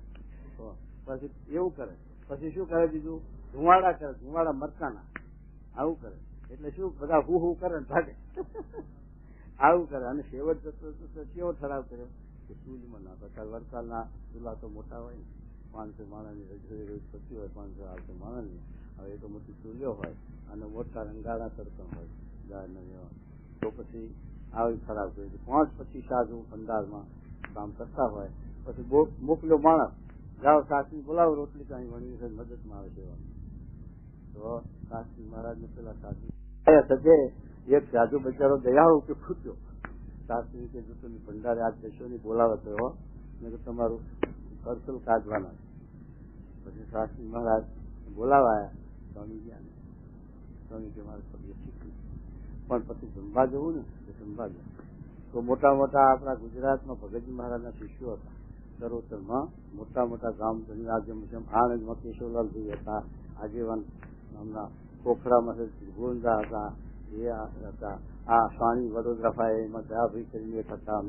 પછી એવું કરે. પછી શું કરે બીજું, ધુવાડા કરે, ધુવાડા મરચાના આવું કરે. એટલે શું બધા હું કરે ને ભાગે આવું કરે. અને છેવટ કેવો ઠરાવ કર્યો કે ચૂલમાં નાખો. વડતાલના ચૂલા તો મોટા હોય ને, 500 માણસની રસોઈ રોજ થતી હોય, 500-800 માણસની. હવે એ તો મોટી ચૂલ્યો હોય અને મોટા રંગાળા તડકણ હોય ગાયના, તો પછી આવી ઠરાવ કર્યો. 5-25 સાધુ ભંડારમાં કામ કરતા હોય. પછી મોકલ્યો માણસ, જાઓ શાસ્ત્રી બોલાવો, રોટલી કાંઈ વણી છે મદદમાં આવે છે. તો શાસ્ત્રી મહારાજ ને પેલા સાધુ એક સાધુ બચારો દયાળુ કે ખૂટ્યો. શાસ્ત્રી કે જો તમે ભંડારે આ જશો ની બોલાવે તો મેં તો તમારું કરસલ કાઢવાના. પછી શાસ્ત્રી મહારાજ બોલાવાયા. સ્વામી ગયા ને, સ્વામી કે મારે તબિયત શીખવી પણ પછી જમવા જવું ને તો જમવા જવું. તો મોટા મોટા આપણા ગુજરાતમાં ભગતજી મહારાજના શિષ્યો હતા. ચરોતરમાં મોટા મોટા ગામ જેમ આણંદમાં કેશવલાલભાઈ હતા, આગેવાન હમણાં પોખરામાં ગોંદા હતા, એ હતા. આ સ્વામી વડોદરા ફાય એમાં દયાભાઈ કરીને એક હતા.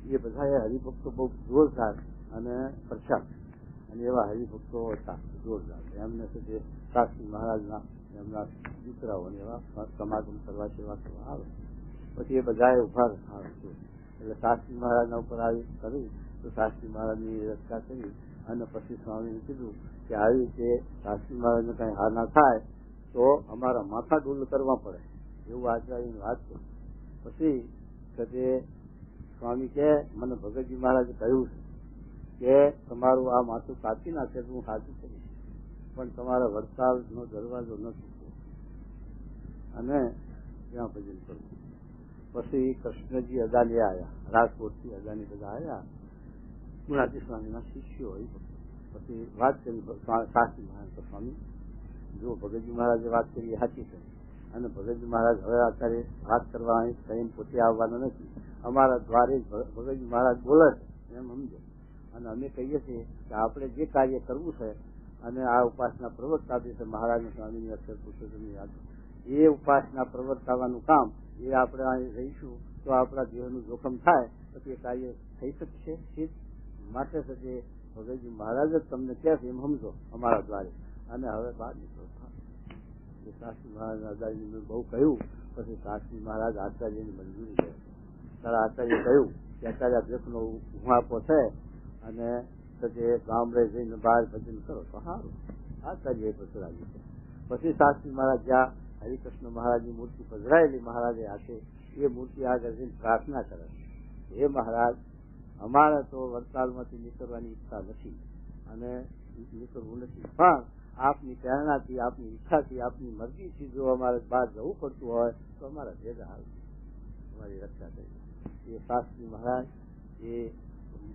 એ બધા હરિભક્તો બહુ જોરદાર અને પ્રખ્યાત, અને એવા હરિભક્તો હતા જોરદાર. એમને સુધી શાસ્ત્રી મહારાજના એમના દીકરાઓને એવા સમાગમ કરવા સેવા કરવા આવે. પછી એ બધાએ ઉભા આવે છે. એટલે શાસ્ત્રી મહારાજના ઉપર આવી કરી તો શાસ્ત્રી મહારાજની રક્ષા કરી. અને પછી સ્વામીને કીધું કે આવી રીતે શાસ્ત્રી મહારાજને કઈ હાર ના થાય તો અમારા માથા ડૂલ કરવા પડે, એવું આચાર્યની વાત કરી. પછી કે સ્વામી કે મને ભગતજી મહારાજે કહ્યું છે કે તમારું આ માથું કાપી નાખે તો હું સાચું કરીશ, પણ તમારા વડતાલનો દરવાજો ન ચૂકવો અને ત્યાં ભજન કરવું. પછી કૃષ્ણજી અદાની આવ્યા, રાજકોટથી અદાની બધા આવ્યા, મુરારજી સ્વામીના શિષ્યો. પછી વાત કરી શાસ્ત્રી મહારાજ તો સ્વામી જો ભગતજી મહારાજે વાત કરી એ સાચી છે, અને ભગતજી મહારાજ હવે અત્યારે વાત કરવા કઈ પોતે આવવાના નથી, અમારા દ્વારે ભગતજી મહારાજ બોલે છે એમ સમજો. અને અમે કહીએ છીએ કે આપણે જે કાર્ય કરવું છે અને આ ઉપાસના પ્રવર્તાવી છે મહારાજ સ્વામીની અક્ષર પુરુષોત્તમની યાદ, એ ઉપાસના પ્રવર્તાવાનું કામ એ આપણે અહીં રહીશું તો આપણા જીવનનું જોખમ થાય તો એ કાર્ય થઈ શકશે. માટે છે ભગતજી મહારાજ જ તમને કહે છે એમ સમજો અમારા દ્વારે. અને હવે બહાર નીકળો. શાસ્ત્રી મહારાજ આચાર્યને બહુ કહ્યું. પછી શાસ્ત્રી મહારાજ આચાર્યની મંજૂરી છે. તારા આચાર્ય કહ્યું કે આચાર્ય ભેખનો હું આપો છે અને ગામડે જઈને બહાર ભજન કરો તો સારું. આચાર્ય પધરાવી છે. પછી શાસ્ત્રી મહારાજ જ્યાં હરિકૃષ્ણ મહારાજની મૂર્તિ પધરાયેલી મહારાજે હાથે એ મૂર્તિ આગળ જઈને પ્રાર્થના કરે, હે મહારાજ, અમારે તો વડતાલમાંથી નીકળવાની ઈચ્છા નથી અને નીકળવું નથી, પણ આપની પ્રેરણાથી, આપની ઈચ્છાથી, આપની મરજીથી જો અમારે બહાર જવું પડતું હોય તો અમારા ભેગા હાલ અમારી રક્ષા કરી. એ શાસ્ત્રી મહારાજ એ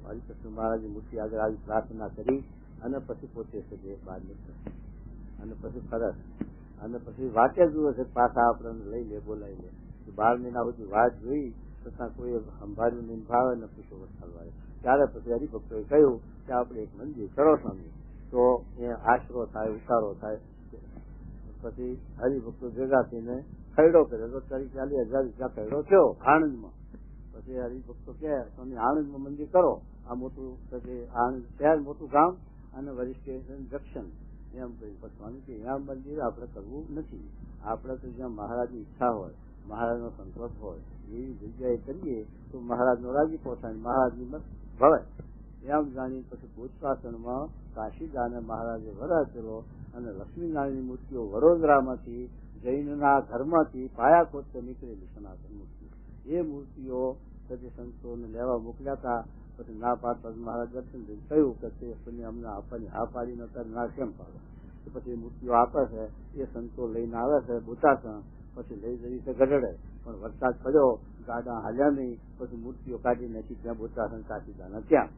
હરિકૃષ્ણ મહારાજની મૂર્તિ આગળ આવી પ્રાર્થના કરી અને પછી પોતે છે બહાર નીકળે અને પછી ફરજ અને પછી વાક્ય જુએ છે, પાછા આપણને લઈ લે, બોલાવી લે. 12 મહિના સુધી વાત જોઈ છતાં કોઈ સંભાળ્યું નહીં, ભાવે ન પૂછો વરસાદ. ત્યારે પછી હરિભક્તોએ કહ્યું કે આપણે એક મંદિર કરો સ્વામી, તો એ આશરો થાય, ઉતારો થાય. પછી હરિભક્તો ભેગા થઈને ખરડો કર્યો તો 40,000 રૂપિયા ખરડો થયો આણંદમાં. પછી હરિભક્તો કે સ્વામી આણંદમાં મંદિર કરો, આ મોટું આણંદ શહેર, મોટું ગામ અને વરિષ્ઠ સ્ટેશન જંક્શન એમ કહ્યું. પણ સ્વામી કે અહીંયા મંદિર આપણે કરવું નથી, આપણે તો જ્યાં મહારાજની ઈચ્છા હોય, મહારાજનો સંકલ્પ હોય એવી જગ્યાએ કરીએ તો મહારાજનો રાજીપો થાય, મહારાજની મત ભવે. એમ જાણી પછી ભૂતપાસણમાં કાશીદાને મહારાજે વરાચેલો અને લક્ષ્મીનારાયણની મૂર્તિઓ વડોદરામાંથી જૈનના ઘરમાંથી પાયા ખોદતે નીકળેલી સનાતન મૂર્તિ, એ મૂર્તિઓ પછી સંતોને લેવા મોકલ્યા હતા. પછી ના પાડતા મહારાજ દર્શન કહ્યું કે તે અમને આપવાની હા પાડીને અત્યારે ના કેમ પાડો? પછી એ મૂર્તિઓ આપે છે, એ સંતો લઈને આવે છે બોચાસણ, પછી લઈ જઈ છે ગઢડે, પણ વરસાદ પડ્યો, ગાડા હાલ્યા નહીં, પછી મૂર્તિઓ કાઢી નાખી ત્યાં બોચાસણ કાશીદાના ત્યાં.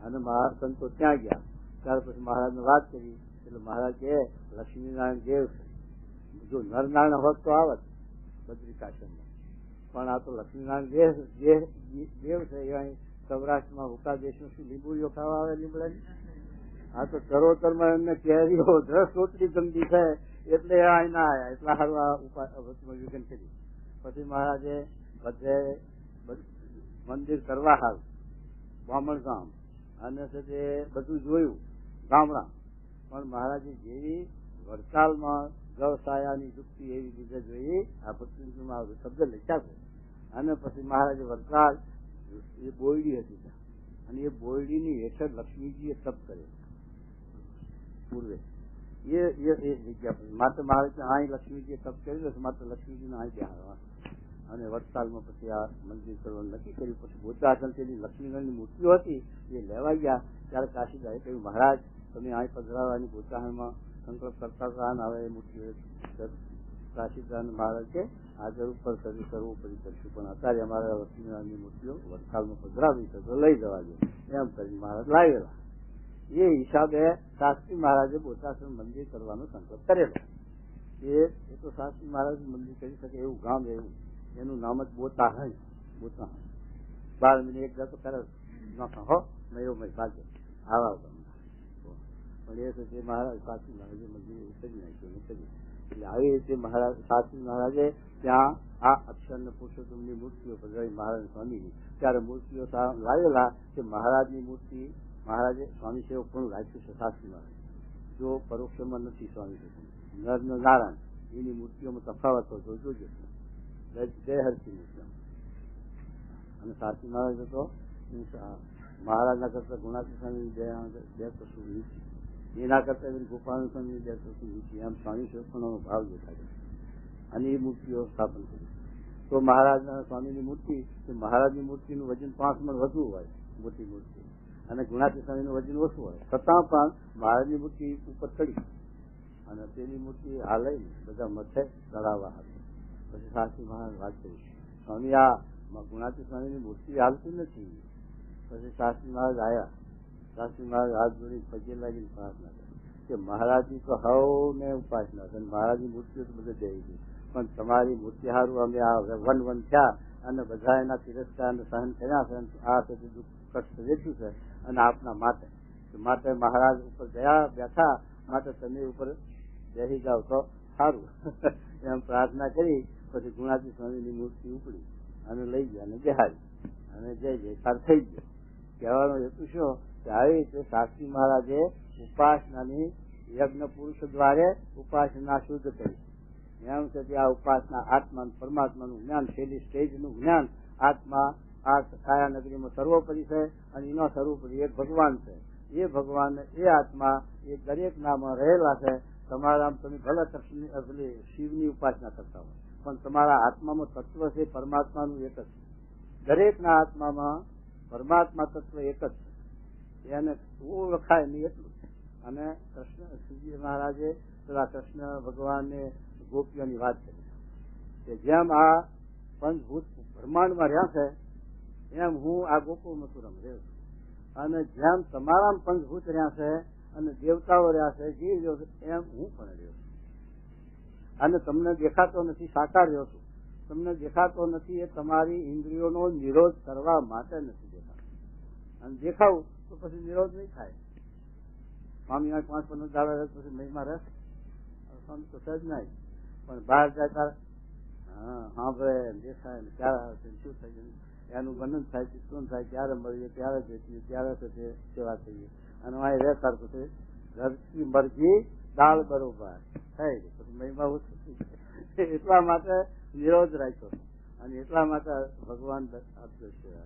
અને મહારાજ સંતો ત્યાં ગયા. ત્યાર પછી મહારાજને વાત કરી એટલે મહારાજ કે લક્ષ્મીનારાયણ દેવ છે, જો નરનારાયણ હોત તો આવત બદ્રિકાશ્રમમાં, પણ આ તો લક્ષ્મીનારાયણ દેવ છે. અહીં સૌરાષ્ટ્રમાં હુકા દેશમાં શું લીંબુડીઓ ખાવા આવે લીમડાની? આ તો ચરોતરમાં એમને કેરીઓ દસ રોટલી ગમતી છે એટલે અહીં ના આવ્યા, એટલા સારું આ વિઘન કરી. પછી મહારાજે બધે મંદિર કરવા હાલ બ્રાહ્મણ ગામ અને તે બધું જોયું ગામડા, પણ મહારાજે જેવી વડતાલમાં ગૌશાળાની યુક્તિ એવી રીતે જોઈ, આ પુસ્તકમાં શબ્દ લખ્યા છે. અને પછી મહારાજે વડતાલ એ બોયડી હતી અને એ બોયડીની હેઠળ લક્ષ્મીજીએ તપ કર્યો પૂર્વે, એ જગ્યા પર માત્ર મહારાજ અહીં લક્ષ્મીજીએ તપ કર્યું, માત્ર લક્ષ્મીજીને અહીં ત્યાં અને વડતાલમાં પછી આ મંદિર કરવાનું નક્કી કર્યું. પછી બોચાસણ તેની લક્ષ્મીનારાયણની મૂર્તિઓ હતી એ લેવા ગયા. ત્યારે કાશીદાએ કહ્યું, મહારાજ તમે અહીં પધરાવવાની બોચાસણમાં સંકલ્પ કરતા હતા ને હવે એ મૂર્તિઓ. કાશીદાન મહારાજ કે આગળ ઉપર કરવું પડી કરશું, પણ અત્યારે અમારા લક્ષ્મીનારાયણની મૂર્તિઓ વડતાલમાં પધરાવી છે તો લઈ જવા દે એમ કરીને મહારાજ લાવેલા. એ હિસાબે શાસ્ત્રી મહારાજે બોચાસણ મંદિર કરવાનો સંકલ્પ કરેલો. એ તો શાસ્ત્રી મહારાજ મંદિર કરી શકે એવું ગામ, એવું એનું નામ જ બોતાહણ. બોતાહણ 12 મહિને એક જતો કરે નોખા હો મેં ભાગ્ય આવા પણ એ તો તે મહારાજ શાસ્ત્રી મહારાજે મંદિર ઉતરી નાખ્યું કરી. એટલે આવી રીતે મહારાજ શાસ્ત્રી મહારાજે ત્યાં આ અક્ષર પુરુષોત્તમની મૂર્તિઓ પધરાવી મહારાજ સ્વામીની. ત્યારે મૂર્તિઓ લાવેલા કે મહારાજની મૂર્તિ મહારાજે સ્વામી સેવક પણ રાખ્યું છે. શાસ્ત્રી મહારાજ જો પરોક્ષમાં નથી સ્વામી સેવક નર નારાયણ એની મૂર્તિઓમાં તફાવત હતો જોજો. જય હરસિંહ મૂર્તિ અને શાસ્ત્રી મહારાજ તો મહારાજના કરતા ગુણાતી સ્વામી બે કશું નીચી, એના કરતા ગોપાલ સ્વામી બે કશું નીચી, એમ સ્વામી સેવક પણ ભાવ દેખાય અને એ મૂર્તિઓ સ્થાપન કરી. તો મહારાજના સ્વામીની મૂર્તિ, મહારાજની મૂર્તિનું વજન 5 મણ વધુ હોય મોટી મૂર્તિ, અને ગુણાતી સ્વામીનું વજન ઓછું હોય, છતાં પણ મહારાજની મૂર્તિ ઉપર ચડી અને તેની મૂર્તિ હાલે બધા મથે ચડાવવા હાલે. પછી શાસ્ત્રી મહારાજ વાત કરી, સ્વામી આ ગુણાતી સ્વામીની મૂર્તિ હાલતી નથી. પછી શાસ્ત્રી મહારાજ આવ્યા. શાસ્ત્રી મહારાજ હાથ જોડી પગે લાગીને પ્રાર્થના કરી કે મહારાજની તો હવને ઉપાસના છે, મહારાજની મૂર્તિઓ તો બધે જઈ ગઈ, પણ તમારી મૂર્તિ હારું અમે આ વન થયા અને બધા એના તિરસ્કાર સહન કર્યા છે, આ દુઃખ કષ્ટ વેચ્યું છે અને આપના માટે મહારાજ ઉપર ગયા બેઠા, માટે તમે ઉપર બેસી જાવ તો સારું એમ પ્રાર્થના કરી. પછી ગુણાતી સ્વામીની મૂર્તિ ઉપડી અને લઈ ગયા અને બેહારી અને જય જયકાર થઈ ગયો. કહેવાનો હેતુ શું કે આવી રીતે શાસ્ત્રી મહારાજે ઉપાસનાની યજ્ઞ પુરુષ દ્વારે ઉપાસના શુદ્ધ કરી. એમ છે કે આ ઉપાસના આત્મા પરમાત્માનું જ્ઞાન, છેલ્લી સ્ટેજનું જ્ઞાન. આત્મા આ કાયા નગરીમાં સર્વોપરી છે અને એનો સર્વોપરી એક ભગવાન છે. એ ભગવાન, એ આત્મા, એ દરેક નામાં રહેલા છે. તમારા તમે ભલે શિવની ઉપાસના કરતા હોય, પણ તમારા આત્મામાં તત્વ છે પરમાત્માનું એક જ છે. દરેકના આત્મામાં પરમાત્મા તત્વ એક જ છે, એને ઓળખાય નહીં એટલું. અને કૃષ્ણ શ્રીજી મહારાજે પેલા કૃષ્ણ ભગવાનને ગોપીઓની વાત કરી કે જેમ આ પંચભૂત બ્રહ્માંડમાં રહ્યા છે એમ હું આ ગોકુળ મથુરામાં રહ્યો છું, અને જેમ તમારા પંચભૂત રહ્યા છે અને દેવતાઓ રહ્યા છે, જીવ રહ્યો છે, એમ હું પણ રહ્યો છું. અને તમને દેખાતો નથી, સાકાર રહ્યો છું. તમને દેખાતો નથી એ તમારી ઇન્દ્રિયોનો નિરોધ કરવા માટે નથી દેખાતો. અને દેખાવું તો પછી નિરોધ નહીં થાય. સ્વામી 5-15 દાડા પછી મહિમા રહેશે, સ્વામી તો સજ નહીં. પણ બહાર જાય ત્યારે સાંભળે, દેખાય, ક્યારે આવશે, શું થઈ ગયું, એનું બંધન થાય, ચિત્રણ થાય, ક્યારે મળીએ, ક્યારે બેસીએ, ક્યારે થશે સેવા થઈએ. અને અહીં રહેતા પછી ઘરથી મરજી દાળ બરોબર થઈ ગઈ, પછી મહિમા ઓછું થઈ જાય. એટલા માટે નિરોધ રાખ્યો, અને એટલા માટે ભગવાન અદ્રશ્ય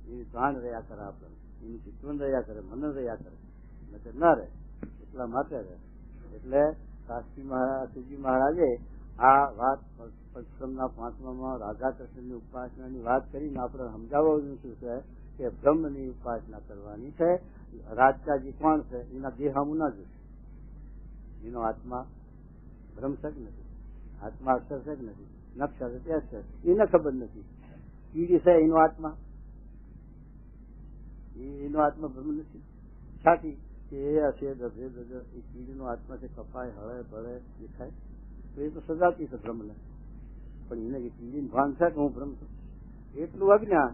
એ જાણ રહ્યા કરે, આપણે એનું ચિત્રણ રહ્યા કરે, મનન રહ્યા કરે, ન રહે. એટલા માટે રહે. એટલે શ્રીજી મહારાજે આ વાત પંચમના 5માં રાધા કૃષ્ણની ઉપાસનાની વાત કરીને આપણે સમજાવવાનું શું છે કે બ્રહ્મની ઉપાસના કરવાની છે. રાજાજી કોણ છે? એના દેહ હમું ના જોશે. એનો આત્મા બ્રહ્મ છે કે નથી? આત્મા અક્ષર છે કે નથી? નક્ષર છે તે છે, એને ખબર નથી. કીડી છે એનો આત્મા, એનો આત્મા બ્રહ્મ નથી. છાતી કે એ હશે એ કીડીનો આત્મા છે, કપાય, હળે ભળે દેખાય તો એ તો સજાતી છે બ્રહ્મને. પણ એને કીડીનું ભાન છે કે હું બ્રહ્મ છું, એટલું અજ્ઞાન.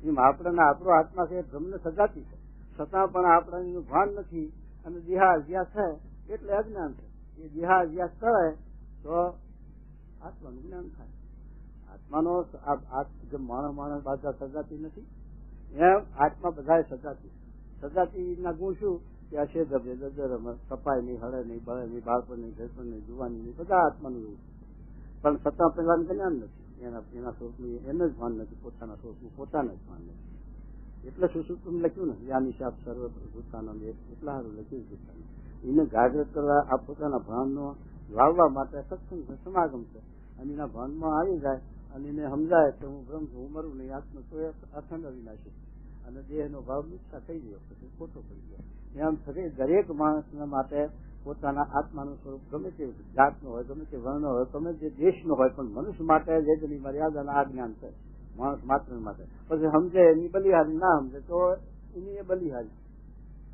એમ આપણને આપણો આત્મા છે એ બ્રહ્મને સજાતી છે, છતાં પણ આપણને એનું ભાન નથી. અને દેહાધ્યાસ છે એટલે અજ્ઞાન છે. એ દેહાધ્યાસ કરે તો આત્માનું જ્ઞાન થાય. આત્માનો માણસ બાધા સજાતી નથી, એમ આત્મા બધા સજાતી. સજાતી ના ગુણ શું કે હશે ધબે દરમ, કપાય નહીં, હળે નહીં, બળે નહીં, બાળપણ નહીં, ઘરપણ નહીં, જુવાની નહીં, બધા આત્માનું એવું. પણ છતાં પેલાનું જ્ઞાન નથી, એના સ્વરૂપનું એને જ ભાન નથી, પોતાના સ્વરૂપનું પોતાને જ ભાન નથી. એટલે સુસુપ્તમ લખ્યું ને યાની શાપ સર્વ ભૂતાનો, એટલા સારું લખ્યું ભૂતાનું. એને જાગૃત કરવા આ પોતાના ભાનનો લાવવા માટે સત્સંગ છે, સમાગમ છે. અને એના ભાનમાં આવી જાય અને એને સમજાય કે હું બ્રહ્મ છું, હું મરું નહીં, આત્મા તો અખંડ અવિનાશી. અને દેહનો ભાવ મિથ્યા થઈ ગયો, પછી ખોટો પડી ગયો. એમ થશે દરેક માણસના માટે પોતાના આત્માનું સ્વરૂપ ગમે તે જાતનો હોય, ગમે તે વર્ણ હોય, ગમે તે દેશનો હોય, પણ મનુષ્ય માટે જેની મર્યાદાના આ જ્ઞાન છે માણસ માત્ર માટે. પછી સમજે એની બલિહારી, ના સમજે તો એની એ બલિહારી.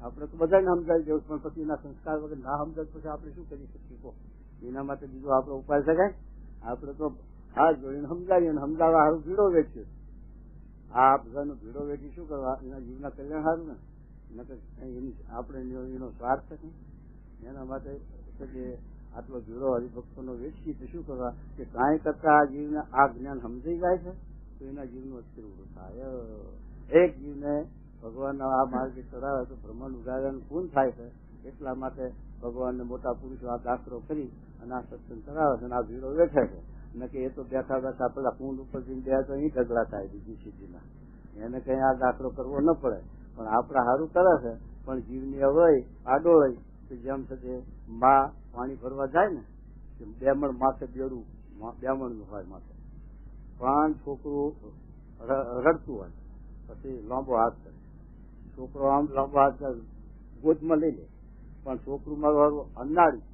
આપણે તો બધાને સમજાવી દેવું, પણ પછી એના સંસ્કાર વગર ના સમજાય પછી આપણે શું કરી શકીએ? કહો, એના માટે બીજો આપણો ઉપાય શકાય? આપણે તો હાથ જોડીને સમજાવીએ, સમજાવવા સારું ભીડો વેચ્યો. આ બધાનો ભીડો વેચી શું કરવા? એના જીવના કલ્યાણ સારું ને. આપણે એનો સ્વાર્થ છે. એના માટે આટલો ભીડો હરિભક્તોનો વેચી તો શું કરવા કે કાંઈ કરતા આ જીવને આ જ્ઞાન સમજાઈ જાય છે તો એના જીવનું અસ્થિર ઉભું થાય. એક જીવને ભગવાનના આ માર્ગે ચડાવે તો બ્રહ્માંડ ઉગાડવાનું પૂર્ણ થાય છે. એટલા માટે ભગવાનને મોટા પુરુષો આ દાખલો કરી અને આ સત્સંગ કરાવે છે અને આ ભીડો વેઠે છે. ન કે એ તો બેઠા બેઠા પેલા કુંડ ઉપર જઈને બે તો અહીં ઢગલા થાય બીજી સિદ્ધિના. એને કઈ આ દાખલો કરવો ન પડે, પણ આપડે સારું કરે છે. પણ જીવની અવય આડો રહી કે જેમ છે માં પાણી ભરવા જાય ને, બેમણ માથે બેડું બેમણ નું હોય માથે, પણ છોકરું રડતું હોય પછી લાંબો હાથ કરે. છોકરો આમ લાંબો હાથ ગોદમાં લઈ લે, પણ છોકરું મારું અનાળી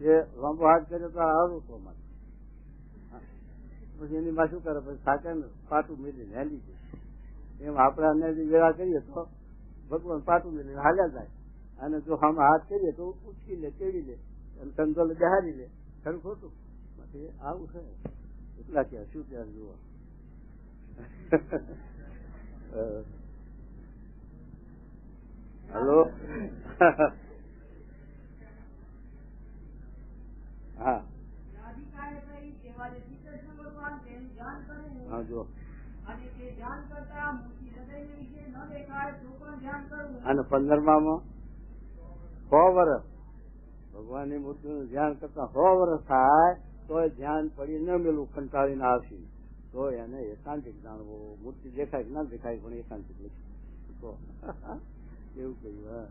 એ લાંબો હાથ કરે તો હારું તો માટે પછી એની માં શું કરે, પછી સાકે ને પાટું મેળવીને હેલી જાય. એમ આપણે અન્ય વેળા કરીએ તો ભગવાન પાટું મેળવીને હાલ્યા જાય, અને જો આમ હાથ કરીએ તો ઉચકી લે, તેડી લે, અને કંદોલે બહારી લે. ખરું ખોટું? આવું છે. એટલા ક્યાં શું ત્યારે જોવા. હલો. હા હા જો. અને 15માં 100 વર્ષ ભગવાનની મૂર્તિનું ધ્યાન કરતા 100 વર્ષ થાય તો ધ્યાન પડી ન મેલું કંટાળીને આવશે તો એને એકાંતિક જાણવું. મૂર્તિ દેખાય કે ના દેખાય પણ એકાંતિક લખી તો એવું કહ્યું.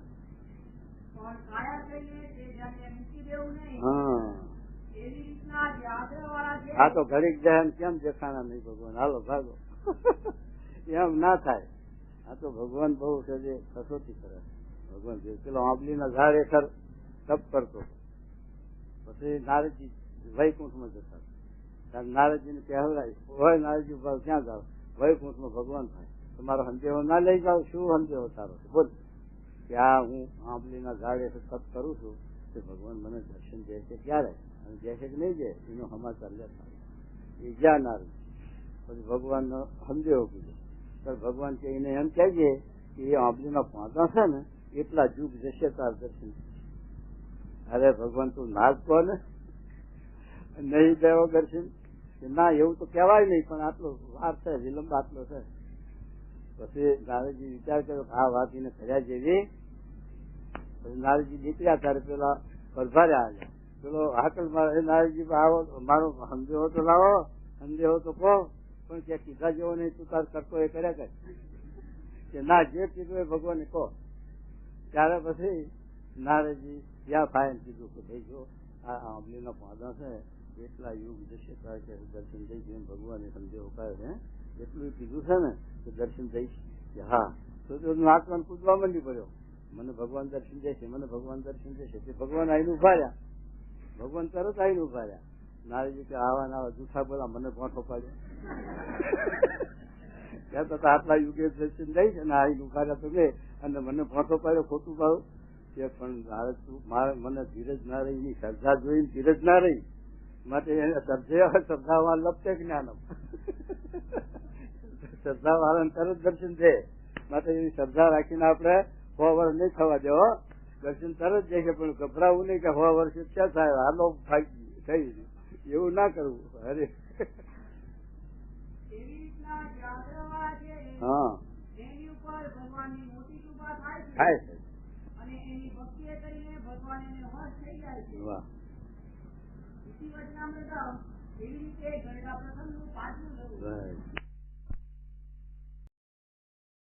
પણ કાયા થઈને તે જાતે મૂકી દેવું નહીં. હા, એવી રીતના જે આગ્રહવાળા છે આ તો ઘડીક જાય ને કેમ દેખાણા નહીં ભગવાન, હાલો ભાગો. એમ ના થાય. આ તો ભગવાન બહુ છે જે કસોટી કરે. ભગવાન જે પેલો આંબલીના ઝાડ હેઠળ તપ કરતો, પછી નારદજી વૈકુંઠમાં જતા. ત્યારે નારદજીને કહેવાય, હોય નારદજી ક્યાં જાવ? વૈકુંઠમાં ભગવાન થાય. તમારો સંદેહો ના લઈ જાવ. શું સંદેહો તારો? બોલ કે આ હું આંબલીના ઝાડ હેઠળ તપ કરું છું, તે ભગવાન મને દર્શન દે છે ક્યારે, અને દે છે કે નહીં દે એનો સમાચાર લેતા. એ જ્યાં નારદ પછી ભગવાનનો સંદેહો કીધો. ત્યારે ભગવાન કે એને એમ કહેજે કે એ આંબલીના પાંદડા છે ને એટલા જુગ જશે તાર દર્શન. અરે ભગવાન તું ના જ કહો ને, નહીં દેવો દર્શન કે ના, એવું તો કહેવાય નહીં, પણ આટલો વાર છે, વિલંબ આટલો છે. પછી નારદજી વિચાર કર્યો કે આ વાત એને કર્યા જેવી. પછી નારદજી નીકળ્યા ત્યારે પેલા પરભાર્યા આવ્યા. પેલો હાકલ મારે, નારદજી આવો, મારો સંદેહો તો લાવો, સંદેહો તો કહો. પણ ત્યાં કીધા જેવો નહીં, તું તાર કરતો એ કર્યા કર કે ના, જે કીધું એ ભગવાને કહો. ત્યારે પછી નારદજી ત્યાં ફાયન કીધું કે ભાઈ જો આ આંબલીના પાંદડા છે એટલા યુગ જશે તારે કે દર્શન દઈશ. એમ ભગવાને સંદેહો કર્યો છે, એટલું કીધું છે ને કે દર્શન દઈશ. કે હા, તો નાચવાન કૂદવા મંડી પડ્યો, મને ભગવાન દર્શન દેશે, મને ભગવાન દર્શન દેશે. તે ભગવાન આઈને ઉભા રહ્યા. ભગવાન તરત આઈને ઉભા રહ્યા. નારદજી કે આવા ના જૂઠા બોલા, મને ગોઠો પાડ્યો. કહેતા હતા આટલા યુગે દર્શન દઈશ અને આઈને ઉભા રહ્યા તમે, અને મને ગોઠો પાડ્યો, ખોટું પાડું. કે પણ નારદ મને ધીરજ ના રહી, એની શ્રદ્ધા જોઈને ધીરજ ના રહી, માટે એને શ્રદ્ધાવાન લપતે જ્ઞાન. શ્રદ્ધા વાળાને તરત દર્શન છે, માટે એની શ્રદ્ધા રાખીને આપણે 100 વર્ષ નહીં થવા દેવો, દર્શન તરત જાય છે. પણ ગભરાવું નહીં કે 100 વર્ષ ક્યાં થાય, હાલો ભાગી થઈ એવું ના કરવું. અરે હા, એની ઉપર ભગવાનની મોટી કૃપા થાય થાય છે છે. અને એની ભક્તિ કરીને ભગવાન એને વશ થઈ જાય છે. વાહ. ઇતિ વચનામૃતમ એવી રીતે ગરડા પ્રસંગનું પાછું લઉં.